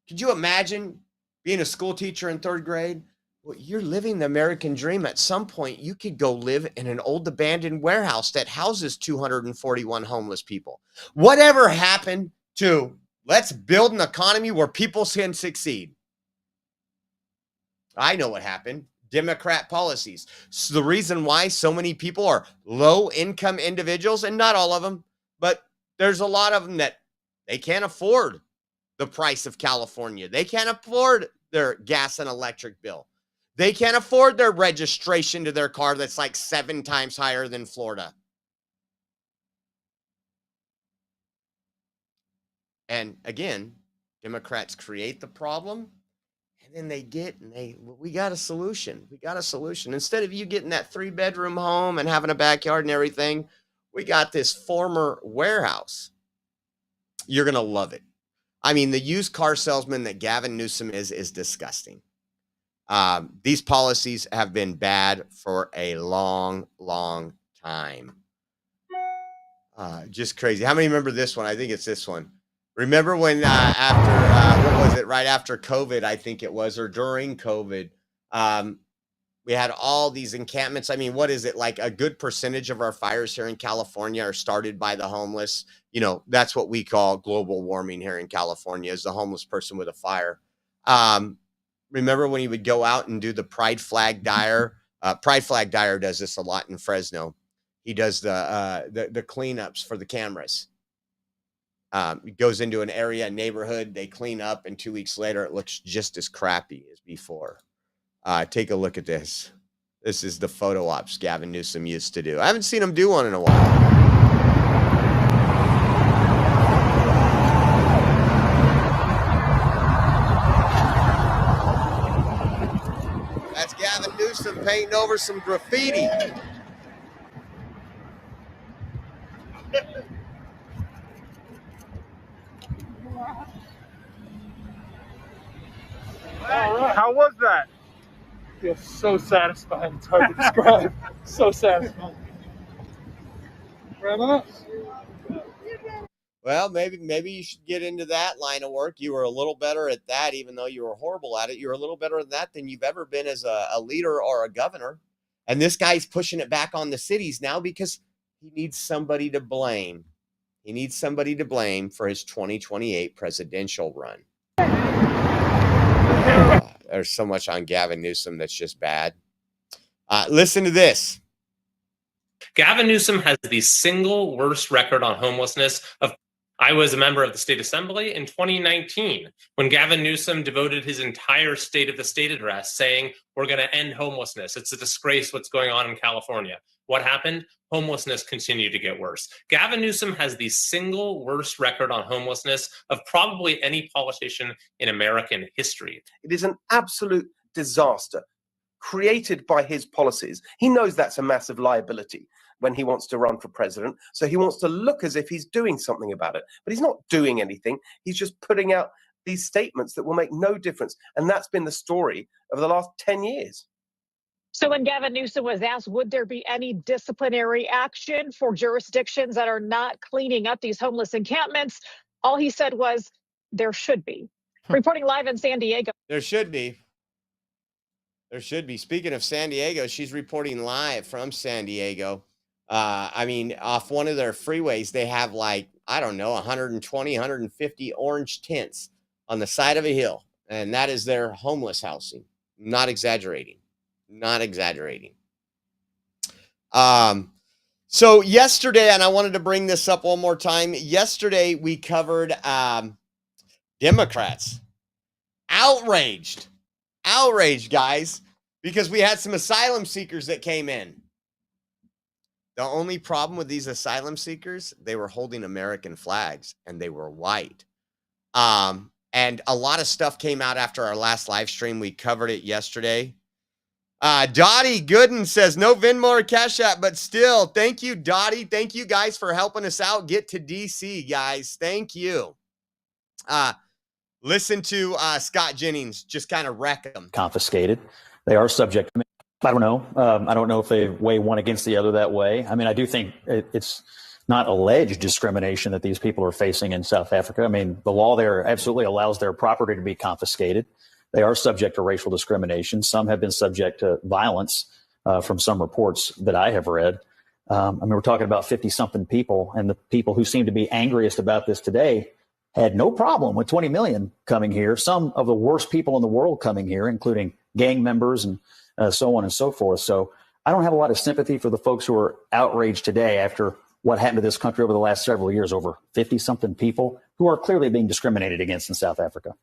Could you imagine being a school teacher in 3rd grade? Well, you're living the American dream. At some point, you could go live in an old abandoned warehouse that houses 241 homeless people. Whatever happened to let's build an economy where people can succeed? I know what happened. Democrat policies. So the reason why so many people are low-income individuals, and not all of them, but there's a lot of them that they can't afford the price of California. They can't afford their gas and electric bill. They can't afford their registration to their car that's like 7 times higher than Florida. And again, Democrats create the problem, and then we got a solution. We got a solution. Instead of you getting that 3-bedroom home and having a backyard and everything, we got this former warehouse. You're going to love it. I mean, the used car salesman that Gavin Newsom is disgusting. These policies have been bad for a long, long time. Just crazy. How many remember this one? I think it's this one. Remember when after, what was it, right after COVID, I think it was, or during COVID, we had all these encampments. I mean, what is it? Like a good percentage of our fires here in California are started by the homeless. You know, that's what we call global warming here in California, is the homeless person with a fire. Remember when he would go out and do the Pride Flag Dyer? Pride Flag Dyer does this a lot in Fresno. He does the cleanups for the cameras. He goes into an area, neighborhood, they clean up, and 2 weeks later, it looks just as crappy as before. Take a look at this. This is the photo ops Gavin Newsom used to do. I haven't seen him do one in a while. That's Gavin Newsom painting over some graffiti. How was that? I feel so satisfied. It's hard to describe. So satisfied. Very nice. Well, maybe you should get into that line of work. You were a little better at that, even though you were horrible at it. You're a little better at that than you've ever been as a leader or a governor. And this guy's pushing it back on the cities now because he needs somebody to blame. He needs somebody to blame for his 2028 presidential run. There's so much on Gavin Newsom that's just bad. Listen to this. Gavin Newsom has the single worst record on homelessness of. I was a member of the state assembly in 2019 when Gavin Newsom devoted his entire State of the State address saying, we're going to end homelessness. It's a disgrace what's going on in California. What happened? Homelessness continued to get worse. Gavin Newsom has the single worst record on homelessness of probably any politician in American history. It is an absolute disaster created by his policies. He knows that's a massive liability when he wants to run for president. So he wants to look as if he's doing something about it, but he's not doing anything. He's just putting out these statements that will make no difference. And that's been the story of the last 10 years. So when Gavin Newsom was asked, would there be any disciplinary action for jurisdictions that are not cleaning up these homeless encampments, all he said was, there should be. Reporting live in San Diego. There should be. There should be. Speaking of San Diego, she's reporting live from San Diego. I mean, off one of their freeways, they have like, I don't know, 120, 150 orange tents on the side of a hill. And that is their homeless housing. Not exaggerating. Not exaggerating. So yesterday, and I wanted to bring this up one more time. Yesterday, we covered Democrats. Outraged, guys, because we had some asylum seekers that came in. The only problem with these asylum seekers, they were holding American flags and they were white. And a lot of stuff came out after our last live stream. We covered it yesterday. Dottie Gooden says, no Venmo or Cash App, but still, thank you, Dottie. Thank you guys for helping us out. Get to DC, guys. Thank you. Listen to Scott Jennings just kind of wreck them. Confiscated. They are subject. I don't know. I don't know if they weigh one against the other that way. I mean, I do think it's not alleged discrimination that these people are facing in South Africa. I mean, the law there absolutely allows their property to be confiscated. They are subject to racial discrimination. Some have been subject to violence from some reports that I have read. I mean, we're talking about 50-something people, and the people who seem to be angriest about this today had no problem with 20 million coming here. Some of the worst people in the world coming here, including gang members and so on and so forth. So I don't have a lot of sympathy for the folks who are outraged today after what happened to this country over the last several years, over 50-something people who are clearly being discriminated against in South Africa.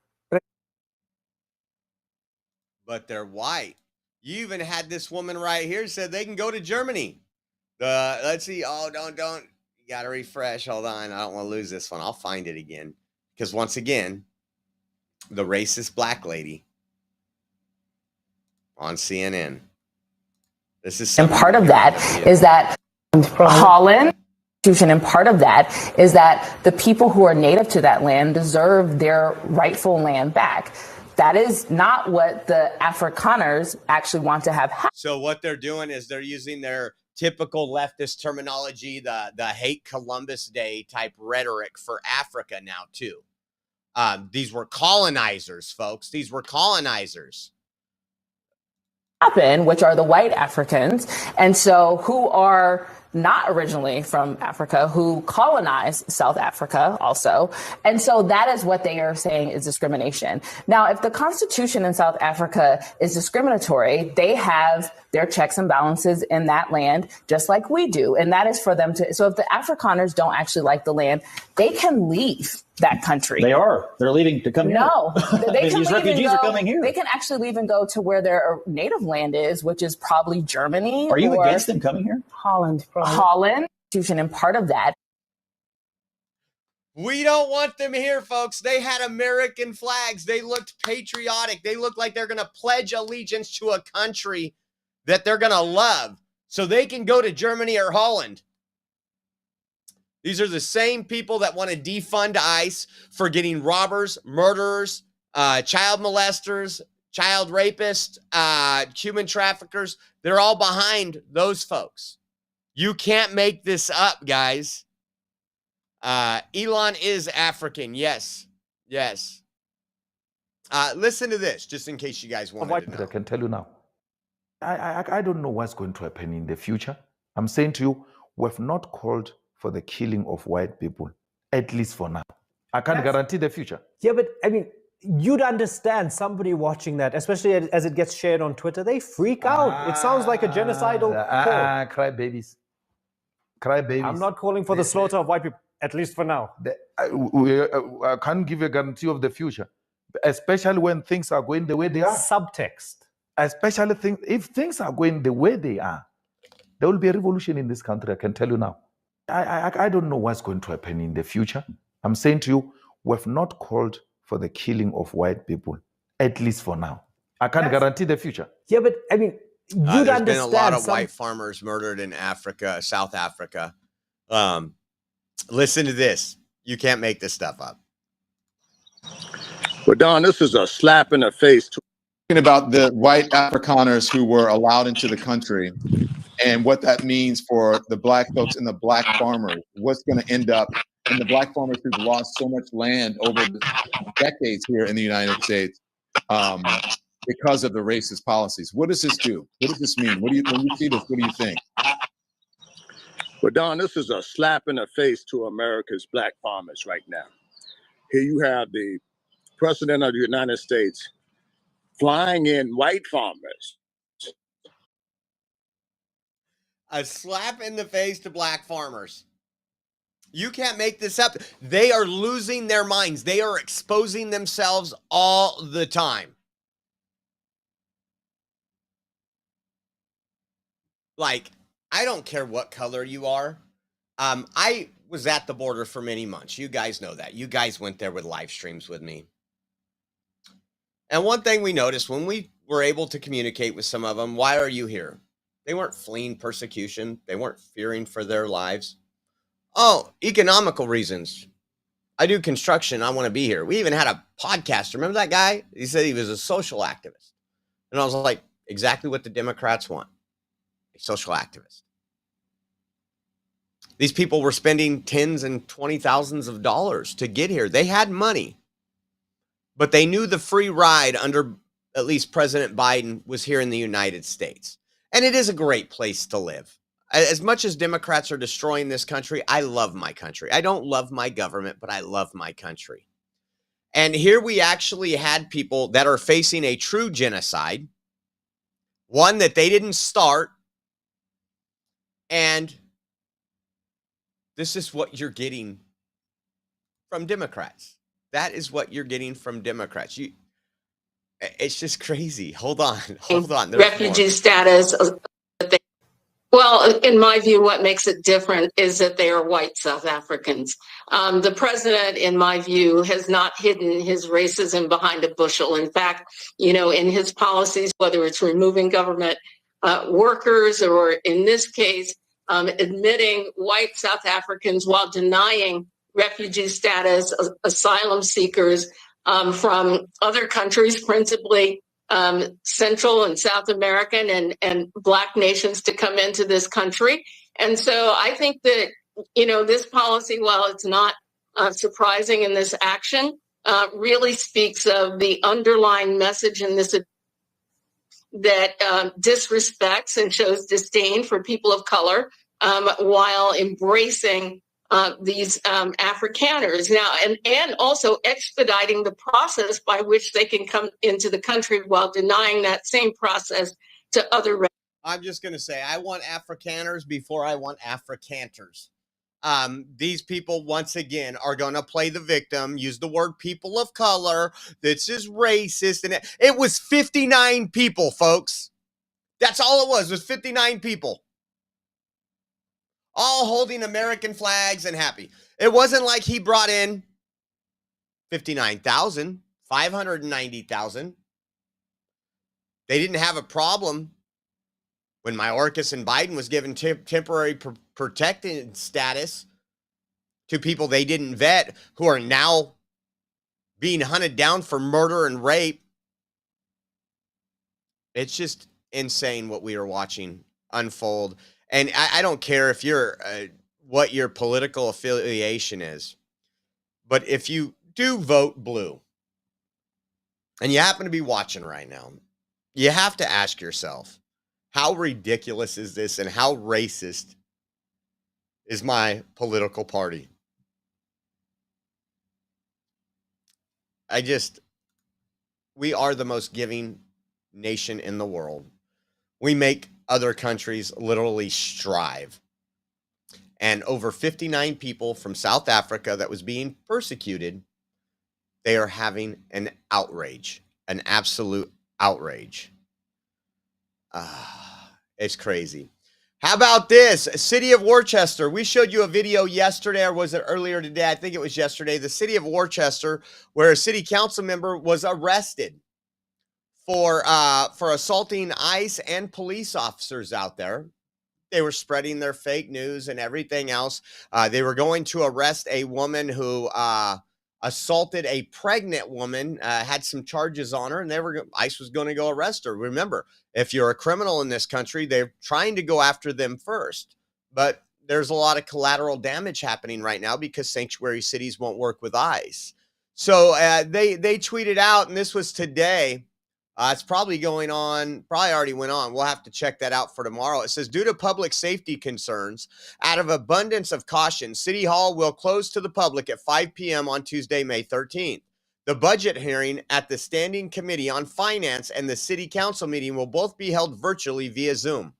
But they're white. You even had this woman right here said they can go to Germany. Let's see. Oh, don't. You got to refresh. Hold on. I don't want to lose this one. I'll find it again. Because once again, the racist black lady on CNN. This is and part of that is that Holland, and part of that is that the people who are native to that land deserve their rightful land back. That is not what the Afrikaners actually want to have happen. So what they're doing is they're using their typical leftist terminology, the hate Columbus Day type rhetoric for Africa now too. These were colonizers, folks. These were colonizers. Which are the white Africans, and so who are not originally from Africa, who colonized South Africa also. And so that is what they are saying is discrimination. Now, if the Constitution in South Africa is discriminatory, they have their checks and balances in that land, just like we do. And that is for them to, so if the Afrikaners don't actually like the land, they can leave that country. They are. They're leaving to come here. No, they can these refugees are coming here. They can actually leave and go to where their native land is, which is probably Germany. Are you against them coming here? Holland, and part of that. We don't want them here, folks. They had American flags. They looked patriotic. They looked like they're going to pledge allegiance to a country that they're going to love, so they can go to Germany or Holland. These are the same people that want to defund ICE for getting robbers, murderers, child molesters, child rapists, human traffickers. They're all behind those folks. You can't make this up, guys. Elon is African. Yes. Listen to this, just in case you guys wanted to know. I can tell you now. I don't know what's going to happen in the future. I'm saying to you, we've not called for the killing of white people, at least for now. I can't guarantee the future. Yeah, but I mean, you'd understand somebody watching that, especially as it gets shared on Twitter, they freak out. It sounds like a genocidal call. Cry babies. Cry babies. I'm not calling for the slaughter of white people, at least for now. I can't give a guarantee of the future, especially when things are going the way they are. Subtext. Especially if things are going the way they are, there will be a revolution in this country, I can tell you now. I don't know what's going to happen in the future. I'm saying to you, we've not called for the killing of white people, at least for now. I can't guarantee the future. Yeah, but I mean, you'd understand. There's been a lot of white farmers murdered in Africa, South Africa. Listen to this. You can't make this stuff up. Well, Don, this is a slap in the face. Talking about the white Afrikaners who were allowed into the country and what that means for the black folks and the black farmers, what's going to end up, and the black farmers who've lost so much land over the decades here in the United States because of the racist policies. What does this do? What does this mean? When you see this, what do you think? Well, Don, this is a slap in the face to America's black farmers right now. Here you have the President of the United States flying in white farmers. A slap in the face to black farmers. You can't make this up. They are losing their minds. They are exposing themselves all the time. Like, I don't care what color you are. I was at the border for many months. You guys know that. You guys went there with live streams with me. And one thing we noticed when we were able to communicate with some of them, why are you here? They weren't fleeing persecution. They weren't fearing for their lives. Oh, economical reasons. I do construction. I want to be here. We even had a podcaster. Remember that guy? He said he was a social activist. And I was like, exactly what the Democrats want. A social activist. These people were spending tens and $20,000s of dollars to get here. They had money, but they knew the free ride under at least President Biden was here in the United States. And it is a great place to live. As much as Democrats are destroying this country, I love my country. I don't love my government, but I love my country. And here we actually had people that are facing a true genocide, one that they didn't start. And this is what you're getting from Democrats. That is what you're getting from Democrats. It's just crazy. Hold on. There's refugee more. status. Well, in my view, what makes it different is that they are white South Africans. The president, in my view, has not hidden his racism behind a bushel. In fact, in his policies, whether it's removing government workers or in this case, admitting white South Africans while denying refugee status, asylum seekers from other countries, principally Central and South American and Black nations to come into this country. And so I think that, this policy, while it's not surprising in this action, really speaks of the underlying message in this that disrespects and shows disdain for people of color while embracing these Afrikaners now, and also expediting the process by which they can come into the country while denying that same process to other. I'm just going to say, I want Afrikaners before I want Africanters. These people, once again, are going to play the victim, use the word people of color. This is racist. And it was 59 people, folks. That's all it was 59 people. All holding American flags and happy. It wasn't like he brought in 59,000, 590,000. They didn't have a problem when Mayorkas and Biden was given temporary protected status to people they didn't vet who are now being hunted down for murder and rape. It's just insane what we are watching unfold. And I don't care if you're what your political affiliation is, but if you do vote blue and you happen to be watching right now, you have to ask yourself, how ridiculous is this and how racist is my political party? We are the most giving nation in the world. We make other countries literally strive. And over 59 people from South Africa that was being persecuted, they are having an outrage, an absolute outrage. It's crazy. How about this? City of Worcester. We showed you a video yesterday, or was it earlier today? I think it was yesterday. The city of Worcester, where a city council member was arrested for assaulting ICE and police officers out there. They were spreading their fake news and everything else. They were going to arrest a woman who assaulted a pregnant woman, had some charges on her, and ICE was going to go arrest her. Remember, if you're a criminal in this country, they're trying to go after them first. But there's a lot of collateral damage happening right now because sanctuary cities won't work with ICE. So they tweeted out, and this was today. It's probably going on, probably already went on. We'll have to check that out for tomorrow. It says, due to public safety concerns, out of abundance of caution, City Hall will close to the public at 5 p.m. on Tuesday, May 13th. The budget hearing at the Standing Committee on Finance and the City Council meeting will both be held virtually via Zoom.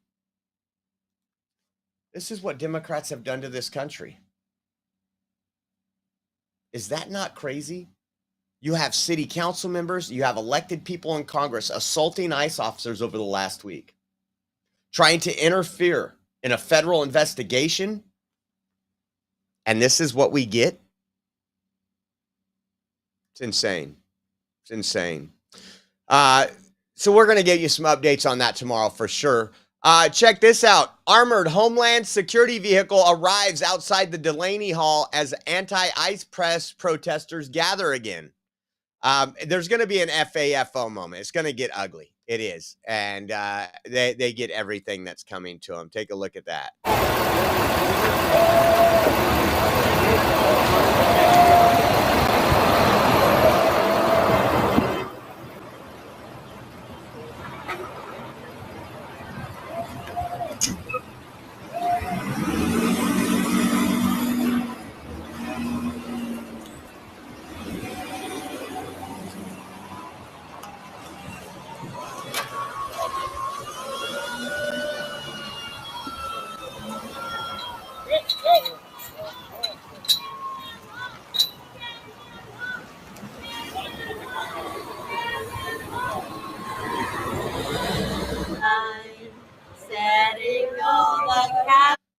This is what Democrats have done to this country. Is that not crazy? You have city council members, you have elected people in Congress assaulting ICE officers over the last week, trying to interfere in a federal investigation. And this is what we get? It's insane. It's insane. So we're going to get you some updates on that tomorrow for sure. Check this out. Armored Homeland Security vehicle arrives outside the Delaney Hall as anti-ICE press protesters gather again. There's going to be an FAFO moment. It's going to get ugly. It is. And they get everything that's coming to them. Take a look at that.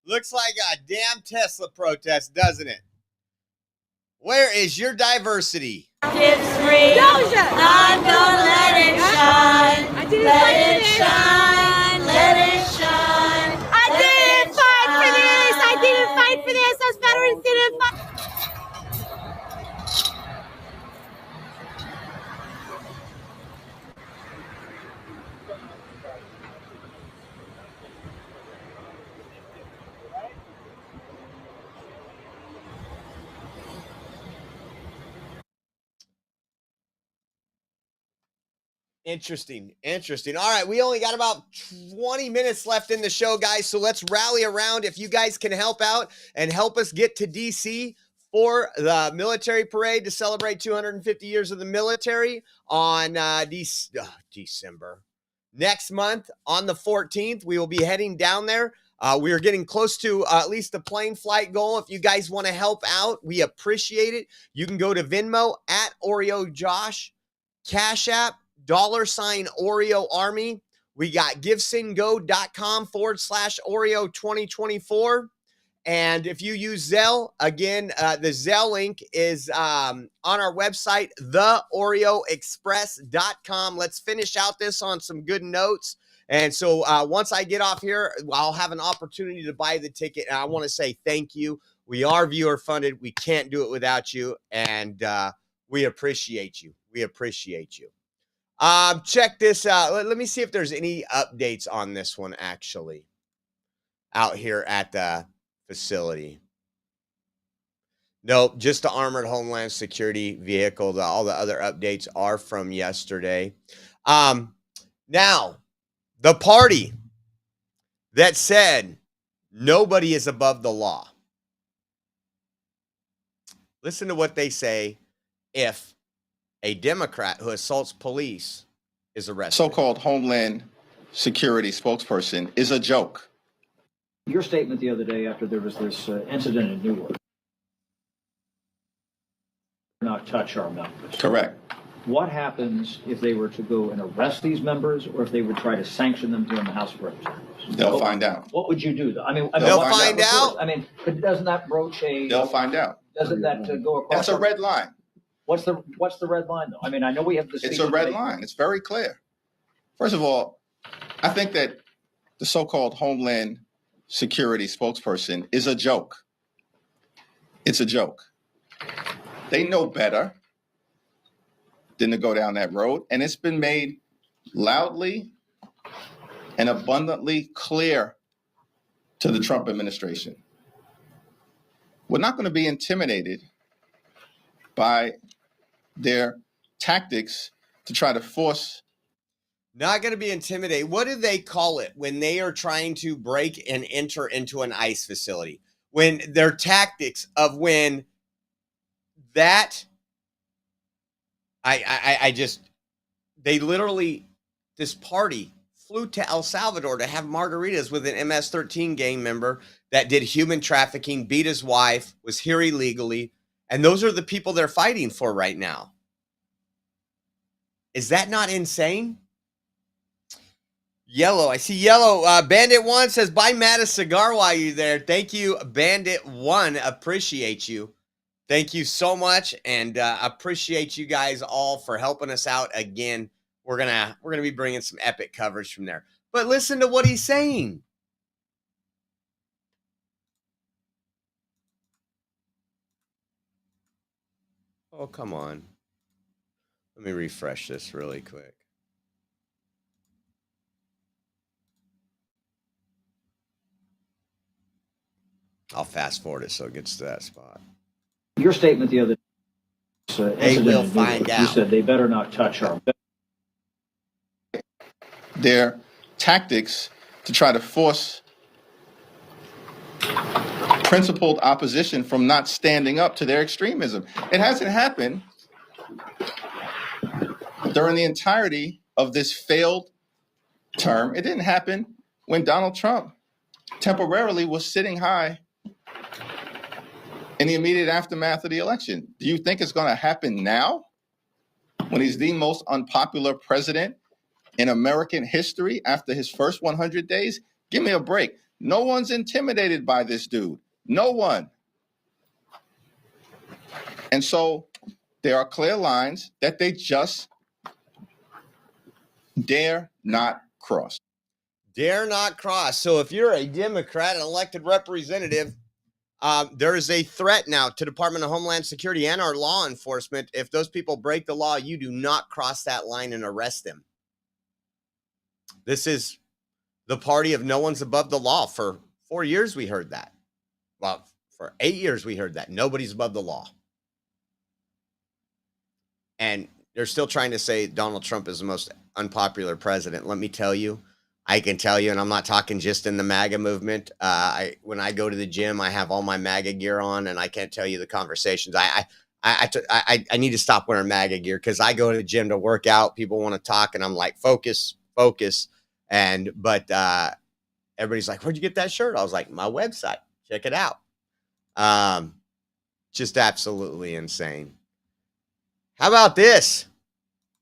Looks like a damn Tesla protest, doesn't it? Where is your diversity? It's free. I'm gonna let it shine. Let it shine. Let it shine. I didn't fight for this. I didn't fight for this. Those veterans didn't fight. Interesting. All right, we only got about 20 minutes left in the show, guys, so let's rally around. If you guys can help out and help us get to DC for the military parade to celebrate 250 years of the military on December. Next month, on the 14th, we will be heading down there. We are getting close to at least the plane flight goal. If you guys want to help out, we appreciate it. You can go to Venmo at Oreo Josh, Cash App, $ Oreo Army. We got givesendgo.com/Oreo 2024. And if you use Zelle, again, the Zelle link is on our website, theoreoexpress.com. Let's finish out this on some good notes. And so once I get off here, I'll have an opportunity to buy the ticket. And I want to say thank you. We are viewer funded. We can't do it without you. And we appreciate you. Check this out. Let me see if there's any updates on this one actually out here at the facility. Nope, just the Armored Homeland Security vehicle. All the other updates are from yesterday. Now, the party that said nobody is above the law. Listen to what they say if a Democrat who assaults police is arrested. So-called Homeland Security spokesperson is a joke. Your statement the other day after there was this incident in Newark. Not touch our members. Correct. What happens if they were to go and arrest these members, or if they would try to sanction them here in the House of Representatives? They'll find out. What would you do? They'll find out. I mean, but doesn't that broach a? They'll find out. Doesn't that go across? That's a red line. What's the red line though? I mean, I know we have the. It's a red line. It's very clear. First of all, I think that the so-called Homeland Security spokesperson is a joke. It's a joke. They know better than to go down that road, and it's been made loudly and abundantly clear to the Trump administration. We're not going to be intimidated by their tactics to try to force. Not going to be intimidated. What do they call it when they are trying to break and enter into an ICE facility? When their tactics of when that, they literally, this party flew to El Salvador to have margaritas with an MS-13 gang member that did human trafficking, beat his wife, was here illegally. And those are the people they're fighting for right now. Is that not insane? Yellow. I see yellow. Bandit 1 says, buy Matt a cigar while you're there. Thank you, Bandit 1. Appreciate you. Thank you so much. And appreciate you guys all for helping us out again. We're gonna be bringing some epic coverage from there. But listen to what he's saying. Oh, come on. Let me refresh this really quick. I'll fast forward it so it gets to that spot. Your statement the other day. They will find You out. said they better not touch our. Their tactics to try to force principled opposition from not standing up to their extremism. It hasn't happened during the entirety of this failed term. It didn't happen when Donald Trump temporarily was sitting high in the immediate aftermath of the election. Do you think it's going to happen now when he's the most unpopular president in American history after his first 100 days? Give me a break. No one's intimidated by this dude. No one. And so there are clear lines that they just dare not cross. Dare not cross. So if you're a Democrat, an elected representative, there is a threat now to Department of Homeland Security and our law enforcement. If those people break the law, you do not cross that line and arrest them. This is the party of no one's above the law. For 4 years, we heard that. Well, for 8 years, we heard that. Nobody's above the law. And they're still trying to say Donald Trump is the most unpopular president. Let me tell you, I can tell you, and I'm not talking just in the MAGA movement. When I go to the gym, I have all my MAGA gear on, and I can't tell you the conversations. I need to stop wearing MAGA gear because I go to the gym to work out. People want to talk, and I'm like, focus. But everybody's like, where'd you get that shirt? I was like, my website. Check it out. Just absolutely insane. How about this?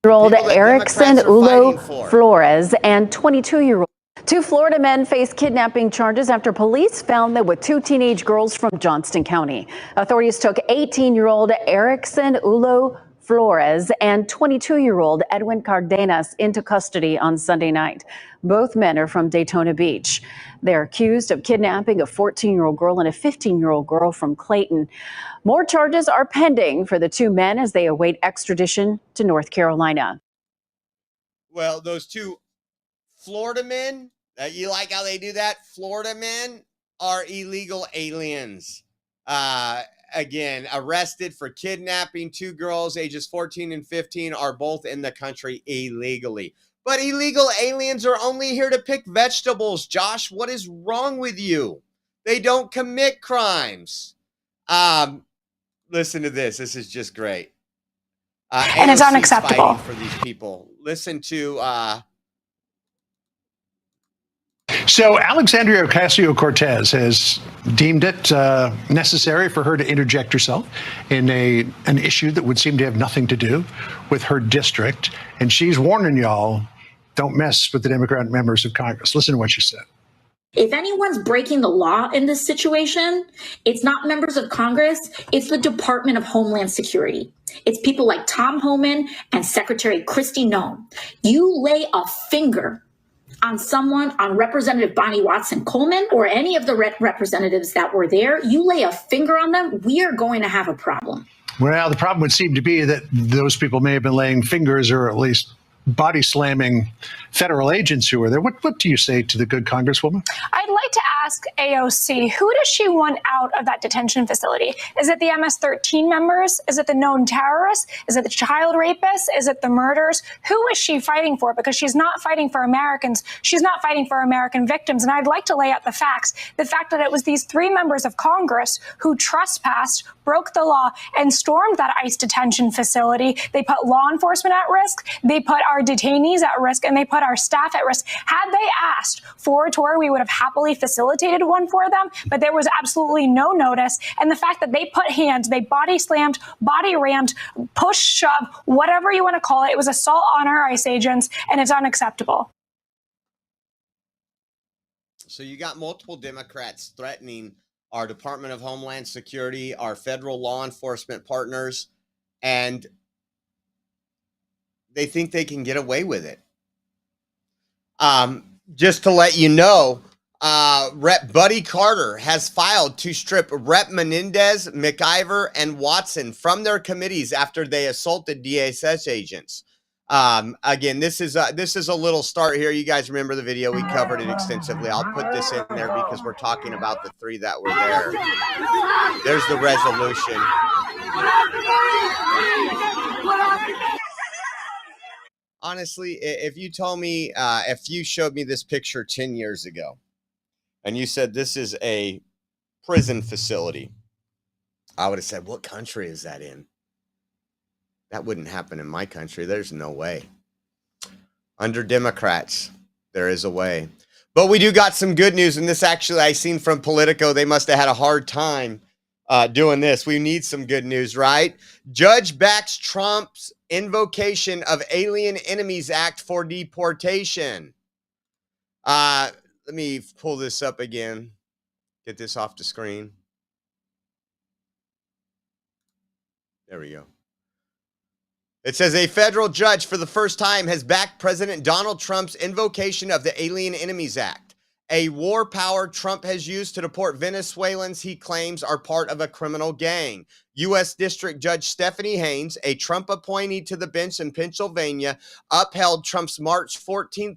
Year-old Erickson Ulo Flores and 22-year-old. Two Florida men face kidnapping charges after police found them with two teenage girls from Johnston County. Authorities took 18-year-old Erickson Ulo Flores and 22-year-old Edwin Cardenas into custody on Sunday night. Both men are from Daytona Beach. They're accused of kidnapping a 14-year-old girl and a 15-year-old girl from Clayton. More charges are pending for the two men as they await extradition to North Carolina. Well, those two Florida men, you like how they do that? Florida men are illegal aliens. Again, arrested for kidnapping two girls ages 14 and 15 are both in the country illegally. But illegal aliens are only here to pick vegetables. Josh, what is wrong with you? They don't commit crimes. Listen to this. This is just great. And it's AOC's unacceptable. fighting for these people. Listen to So Alexandria Ocasio-Cortez has deemed it necessary for her to interject herself in an issue that would seem to have nothing to do with her district. And she's warning y'all, don't mess with the Democrat members of Congress. Listen to what she said. If anyone's breaking the law in this situation, it's not members of Congress, it's the Department of Homeland Security. It's people like Tom Homan and Secretary Kristi Noem. You lay a finger on someone, on Representative Bonnie Watson Coleman or any of the representatives that were there, you lay a finger on them, we are going to have a problem. Well, the problem would seem to be that those people may have been laying fingers or at least body slamming federal agents who were there. What do you say to the good Congresswoman? I'd like to ask AOC, who does she want out of that detention facility? Is it the MS-13 members? Is it the known terrorists? Is it the child rapists? Is it the murders? Who is she fighting for? Because she's not fighting for Americans. She's not fighting for American victims. And I'd like to lay out the facts. The fact that it was these three members of Congress who trespassed, broke the law, and stormed that ICE detention facility. They put law enforcement at risk. They put our detainees at risk, and they put our staff at risk. Had they asked for a tour, we would have happily facilitated one for them, but there was absolutely no notice. And the fact that they put hands, they body slammed, body rammed, push, shove, whatever you want to call it, it was assault on our ICE agents, and it's unacceptable. So you got multiple Democrats threatening our Department of Homeland Security, our federal law enforcement partners, and they think they can get away with it. Just to let you know, Rep. Buddy Carter has filed to strip Rep. Menendez, McIver, and Watson from their committees after they assaulted DSS agents. Again, this is a little start here. You guys remember the video? We covered it extensively. I'll put this in there because we're talking about the 3 that were there. There's the resolution. Honestly, if you told me, if you showed me this picture 10 years ago and you said this is a prison facility, I would have said, what country is that in? That wouldn't happen in my country. There's no way. Under Democrats, there is a way. But we do got some good news, and this actually I seen from Politico. They must have had a hard time doing this. We need some good news, right? Judge backs Trump's invocation of Alien Enemies Act for deportation. Let me pull this up again. Get this off the screen. There we go. It says a federal judge for the first time has backed President Donald Trump's invocation of the Alien Enemies Act, a war power Trump has used to deport Venezuelans he claims are part of a criminal gang. U.S. District Judge Stephanie Haynes, a Trump appointee to the bench in Pennsylvania, upheld Trump's March 14th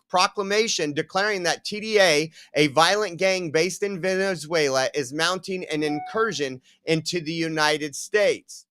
proclamation declaring that TDA, a violent gang based in Venezuela, is mounting an incursion into the United States.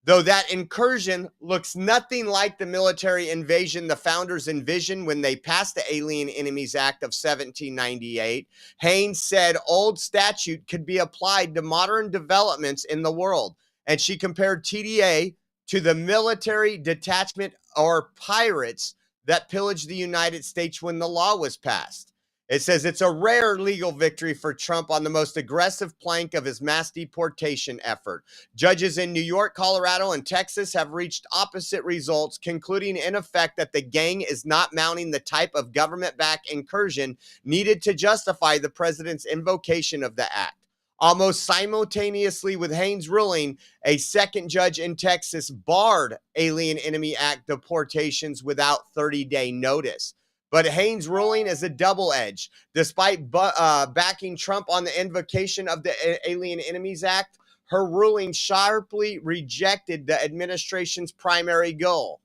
Though that incursion looks nothing like the military invasion the founders envisioned when they passed the Alien Enemies Act of 1798, Haynes said old statute could be applied to modern developments in the world. And she compared TDA to the military detachment or pirates that pillaged the United States when the law was passed. It says it's a rare legal victory for Trump on the most aggressive plank of his mass deportation effort. Judges in New York, Colorado, and Texas have reached opposite results, concluding in effect that the gang is not mounting the type of government-backed incursion needed to justify the president's invocation of the act. Almost simultaneously with Haynes' ruling, a second judge in Texas barred Alien Enemy Act deportations without 30-day notice. But Haynes' ruling is a double edge. Despite backing Trump on the invocation of the Alien Enemies Act, her ruling sharply rejected the administration's primary goal.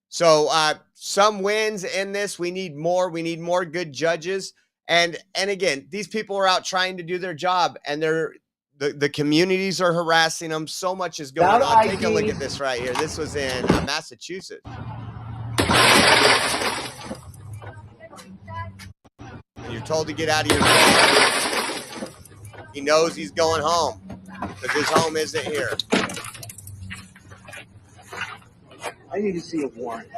So some wins in this. We need more. We need more good judges. And again, these people are out trying to do their job, and the communities are harassing them. So much is going on. Take a look at this right here. This was in Massachusetts. You're told to get out of your car. He knows he's going home because his home isn't here. I need to see a warrant.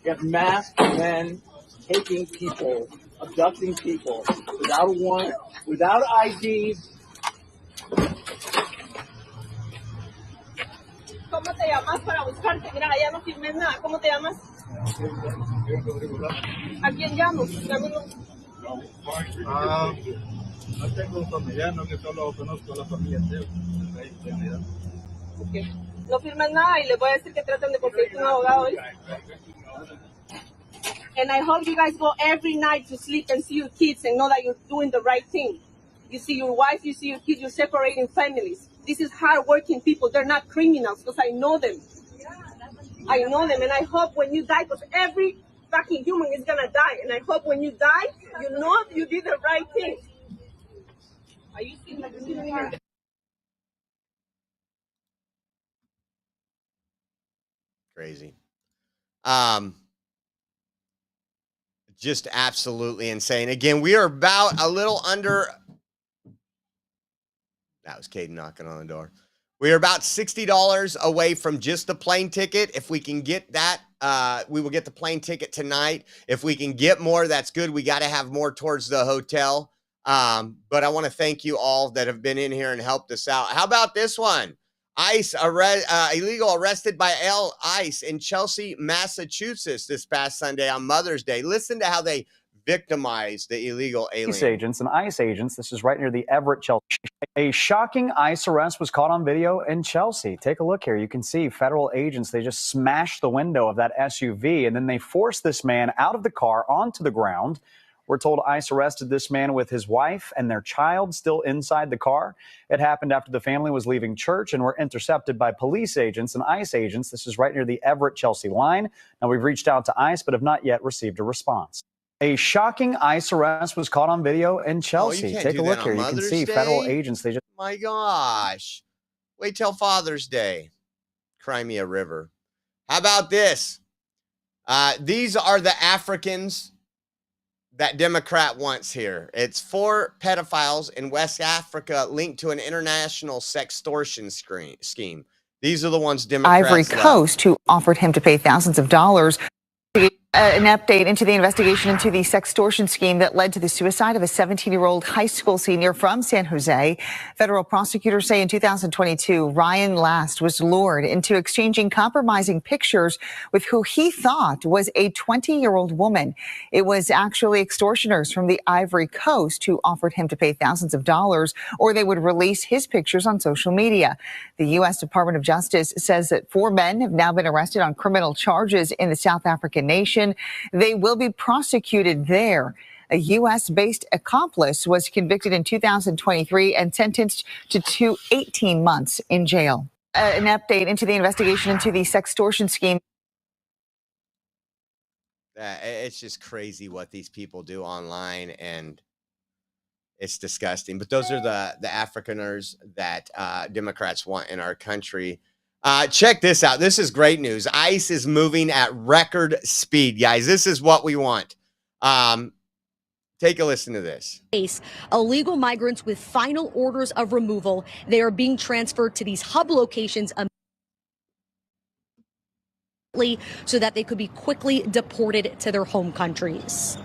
You have masked men taking people, abducting people without a warrant, without IDs. ¿Cómo te llamas para buscarte? Mira, allá no firmes nada. ¿Cómo te llamas? ¿A quién llamo? No tengo un familiar, no que solo conozco a la familia de él. Okay. No firmes nada y les voy a decir que traten de conseguir un abogado hoy. And I hope you guys go every night to sleep and see your kids and know that you're doing the right thing. You see your wife, you see your kids, you're separating families. This is hard-working people. They're not criminals because I know them. I know them, and I hope when you die, because every fucking human is gonna die, and I hope when you die, you know you did the right thing. Are you seeing that? Crazy. Just absolutely insane. Again, we are about a little under. That was Caden knocking on the door. We are about $60 away from just the plane ticket. If we can get that, we will get the plane ticket tonight. If we can get more, that's good. We got to have more towards the hotel. But I want to thank you all that have been in here and helped us out. How about this one? ICE illegal arrested by ICE in Chelsea, Massachusetts this past Sunday on Mother's Day. Listen to how they victimized the illegal alien. Police agents and ICE agents. This is right near the Everett, Chelsea. A shocking ICE arrest was caught on video in Chelsea. Take a look here. You can see federal agents. They just smashed the window of that SUV, and then they forced this man out of the car onto the ground, We're told ICE arrested this man with his wife and their child still inside the car. It happened after the family was leaving church and were intercepted by police agents and ICE agents. This is right near the Everett-Chelsea line. Now, we've reached out to ICE, but have not yet received a response. A shocking ICE arrest was caught on video in Chelsea. can't Take do a look that here. on You can Mother's see federal Day? agents. They just My gosh. Wait till Father's Day. Crimea River. How about this? These are the Africans that Democrat wants here. It's 4 pedophiles in West Africa linked to an international sextortion scheme. These are the ones Democrats Ivory love. Coast, who offered him to pay thousands of dollars. An update into the investigation into the sextortion scheme that led to the suicide of a 17-year-old high school senior from San Jose. Federal prosecutors say in 2022, Ryan Last was lured into exchanging compromising pictures with who he thought was a 20-year-old woman. It was actually extortioners from the Ivory Coast who offered him to pay thousands of dollars or they would release his pictures on social media. The U.S. Department of Justice says that 4 men have now been arrested on criminal charges in the South African nation. They will be prosecuted there. A U.S.-based accomplice was convicted in 2023 and sentenced to 18 months in jail. An update into the investigation into the sextortion scheme. It's just crazy what these people do online, and it's disgusting. But those are the Afrikaners that Democrats want in our country. Check this out. This is great news. ICE is moving at record speed, guys. This is what we want. Take a listen to this. Illegal migrants with final orders of removal. They are being transferred to these hub locations so that they could be quickly deported to their home countries.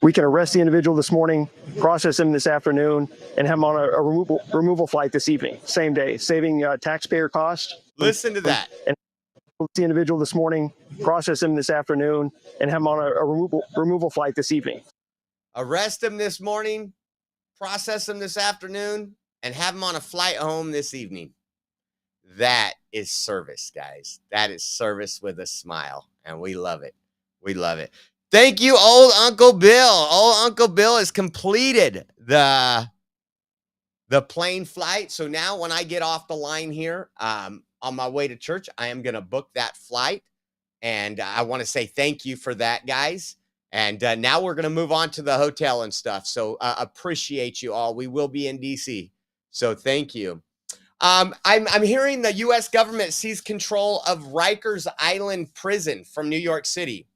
We can arrest the individual this morning, process him this afternoon, and have him on a removal flight this evening, same day, saving taxpayer costs. Listen to that. And the individual this morning, process him this afternoon, and have him on a removal flight this evening. Arrest him this morning, process him this afternoon, and have him on a flight home this evening. That is service, guys. That is service with a smile, and we love it. We love it. Thank you, old Uncle Bill. Old Uncle Bill has completed the plane flight. So now when I get off the line here on my way to church, I am going to book that flight. And I want to say thank you for that, guys. And now we're going to move on to the hotel and stuff. So appreciate you all. We will be in D.C. So thank you. I'm hearing the U.S. government seized control of Rikers Island Prison from New York City.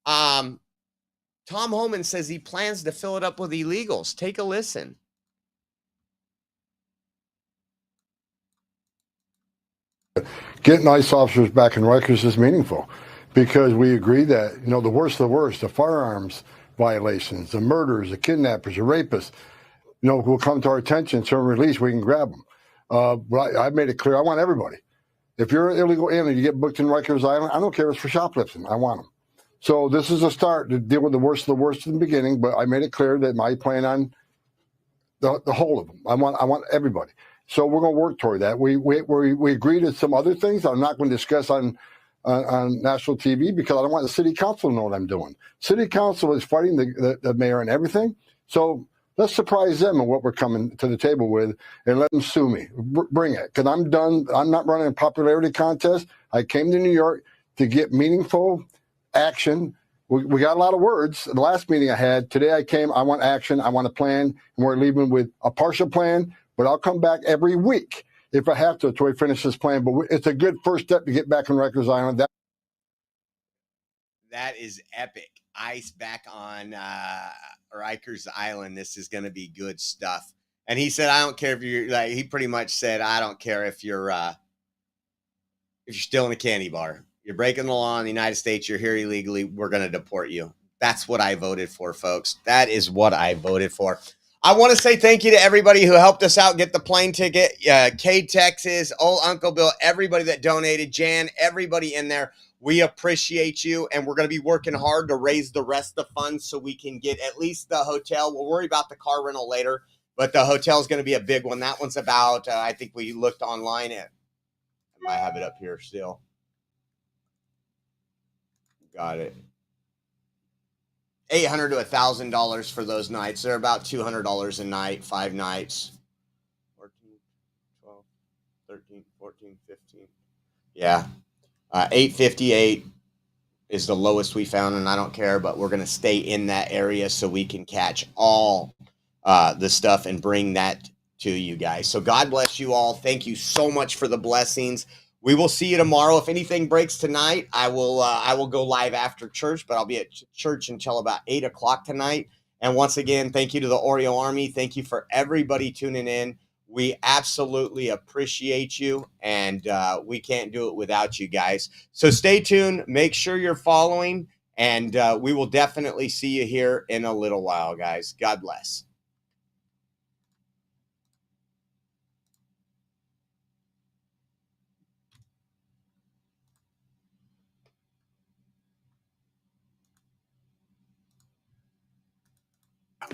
Tom Homan says he plans to fill it up with illegals. Take a listen. Getting ICE officers back in Rikers is meaningful because we agree that, the worst of the worst, the firearms violations, the murders, the kidnappers, the rapists, will come to our attention, certain release, we can grab them. But I made it clear, I want everybody. If you're an illegal alien, you get booked in Rikers Island, I don't care if it's for shoplifting, I want them. So this is a start to deal with the worst of the worst in the beginning, but I made it clear that I plan on the whole of them. I want everybody. So we're going to work toward that. We agreed to some other things I'm not going to discuss on national TV because I don't want the city council to know what I'm doing. City council is fighting the mayor and everything. So let's surprise them on what we're coming to the table with and let them sue me. Bring it, because I'm done. I'm not running a popularity contest. I came to New York to get meaningful action. We got a lot of words. The last meeting I had, today I came, I want action, I want a plan, and we're leaving with a partial plan, but I'll come back every week if I have to until we finish this plan. But it's a good first step to get back on Rikers Island. That is epic. ICE back on Rikers Island. This is going to be good stuff. And he said, I don't care if you're like, he pretty much said, I don't care if you're still in a candy bar. You're breaking the law in the United States. You're here illegally. We're going to deport you. That's what I voted for, folks. That is what I voted for. I want to say thank you to everybody who helped us out get the plane ticket. K-Texas, old Uncle Bill, everybody that donated, Jan, everybody in there. We appreciate you, and we're going to be working hard to raise the rest of the funds so we can get at least the hotel. We'll worry about the car rental later, but the hotel is going to be a big one. That one's about, I think we looked online at, I might have it up here still. Got it. $800 to $1,000 for those nights. They're about $200 a night, 5 nights. 14, 12, 13, 14, 15. Yeah. 858 is the lowest we found, and I don't care, but we're going to stay in that area so we can catch all the stuff and bring that to you guys. So God bless you all. Thank you so much for the blessings. We will see you tomorrow. If anything breaks tonight, I will go live after church, but I'll be at church until about 8 o'clock tonight. And once again, thank you to the Oreo Army. Thank you for everybody tuning in. We absolutely appreciate you, and we can't do it without you guys. So stay tuned. Make sure you're following, and we will definitely see you here in a little while, guys. God bless.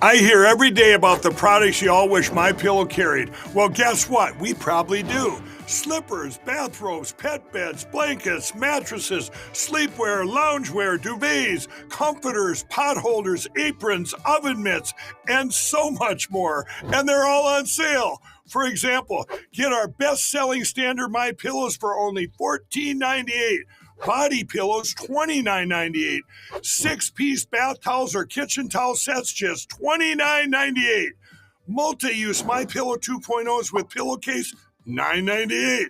I hear every day about the products you all wish MyPillow carried. Well, guess what? We probably do. Slippers, bathrobes, pet beds, blankets, mattresses, sleepwear, loungewear, duvets, comforters, pot holders, aprons, oven mitts, and so much more. And they're all on sale. For example, get our best-selling standard MyPillows for only $14.98. Body pillows, $29.98. 6-piece bath towels or kitchen towel sets, just $29.98. Multi-use MyPillow 2.0s with pillowcase, $9.98.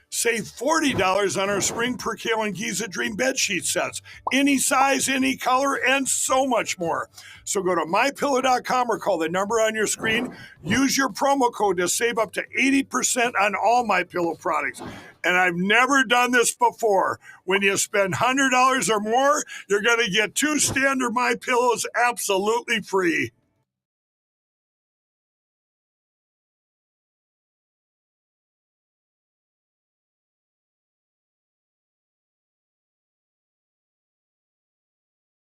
Save $40 on our Spring Percale and Giza Dream bedsheet sets. Any size, any color, and so much more. So go to MyPillow.com or call the number on your screen. Use your promo code to save up to 80% on all MyPillow products. And I've never done this before. When you spend $100 or more, you're going to get 2 standard MyPillows absolutely free.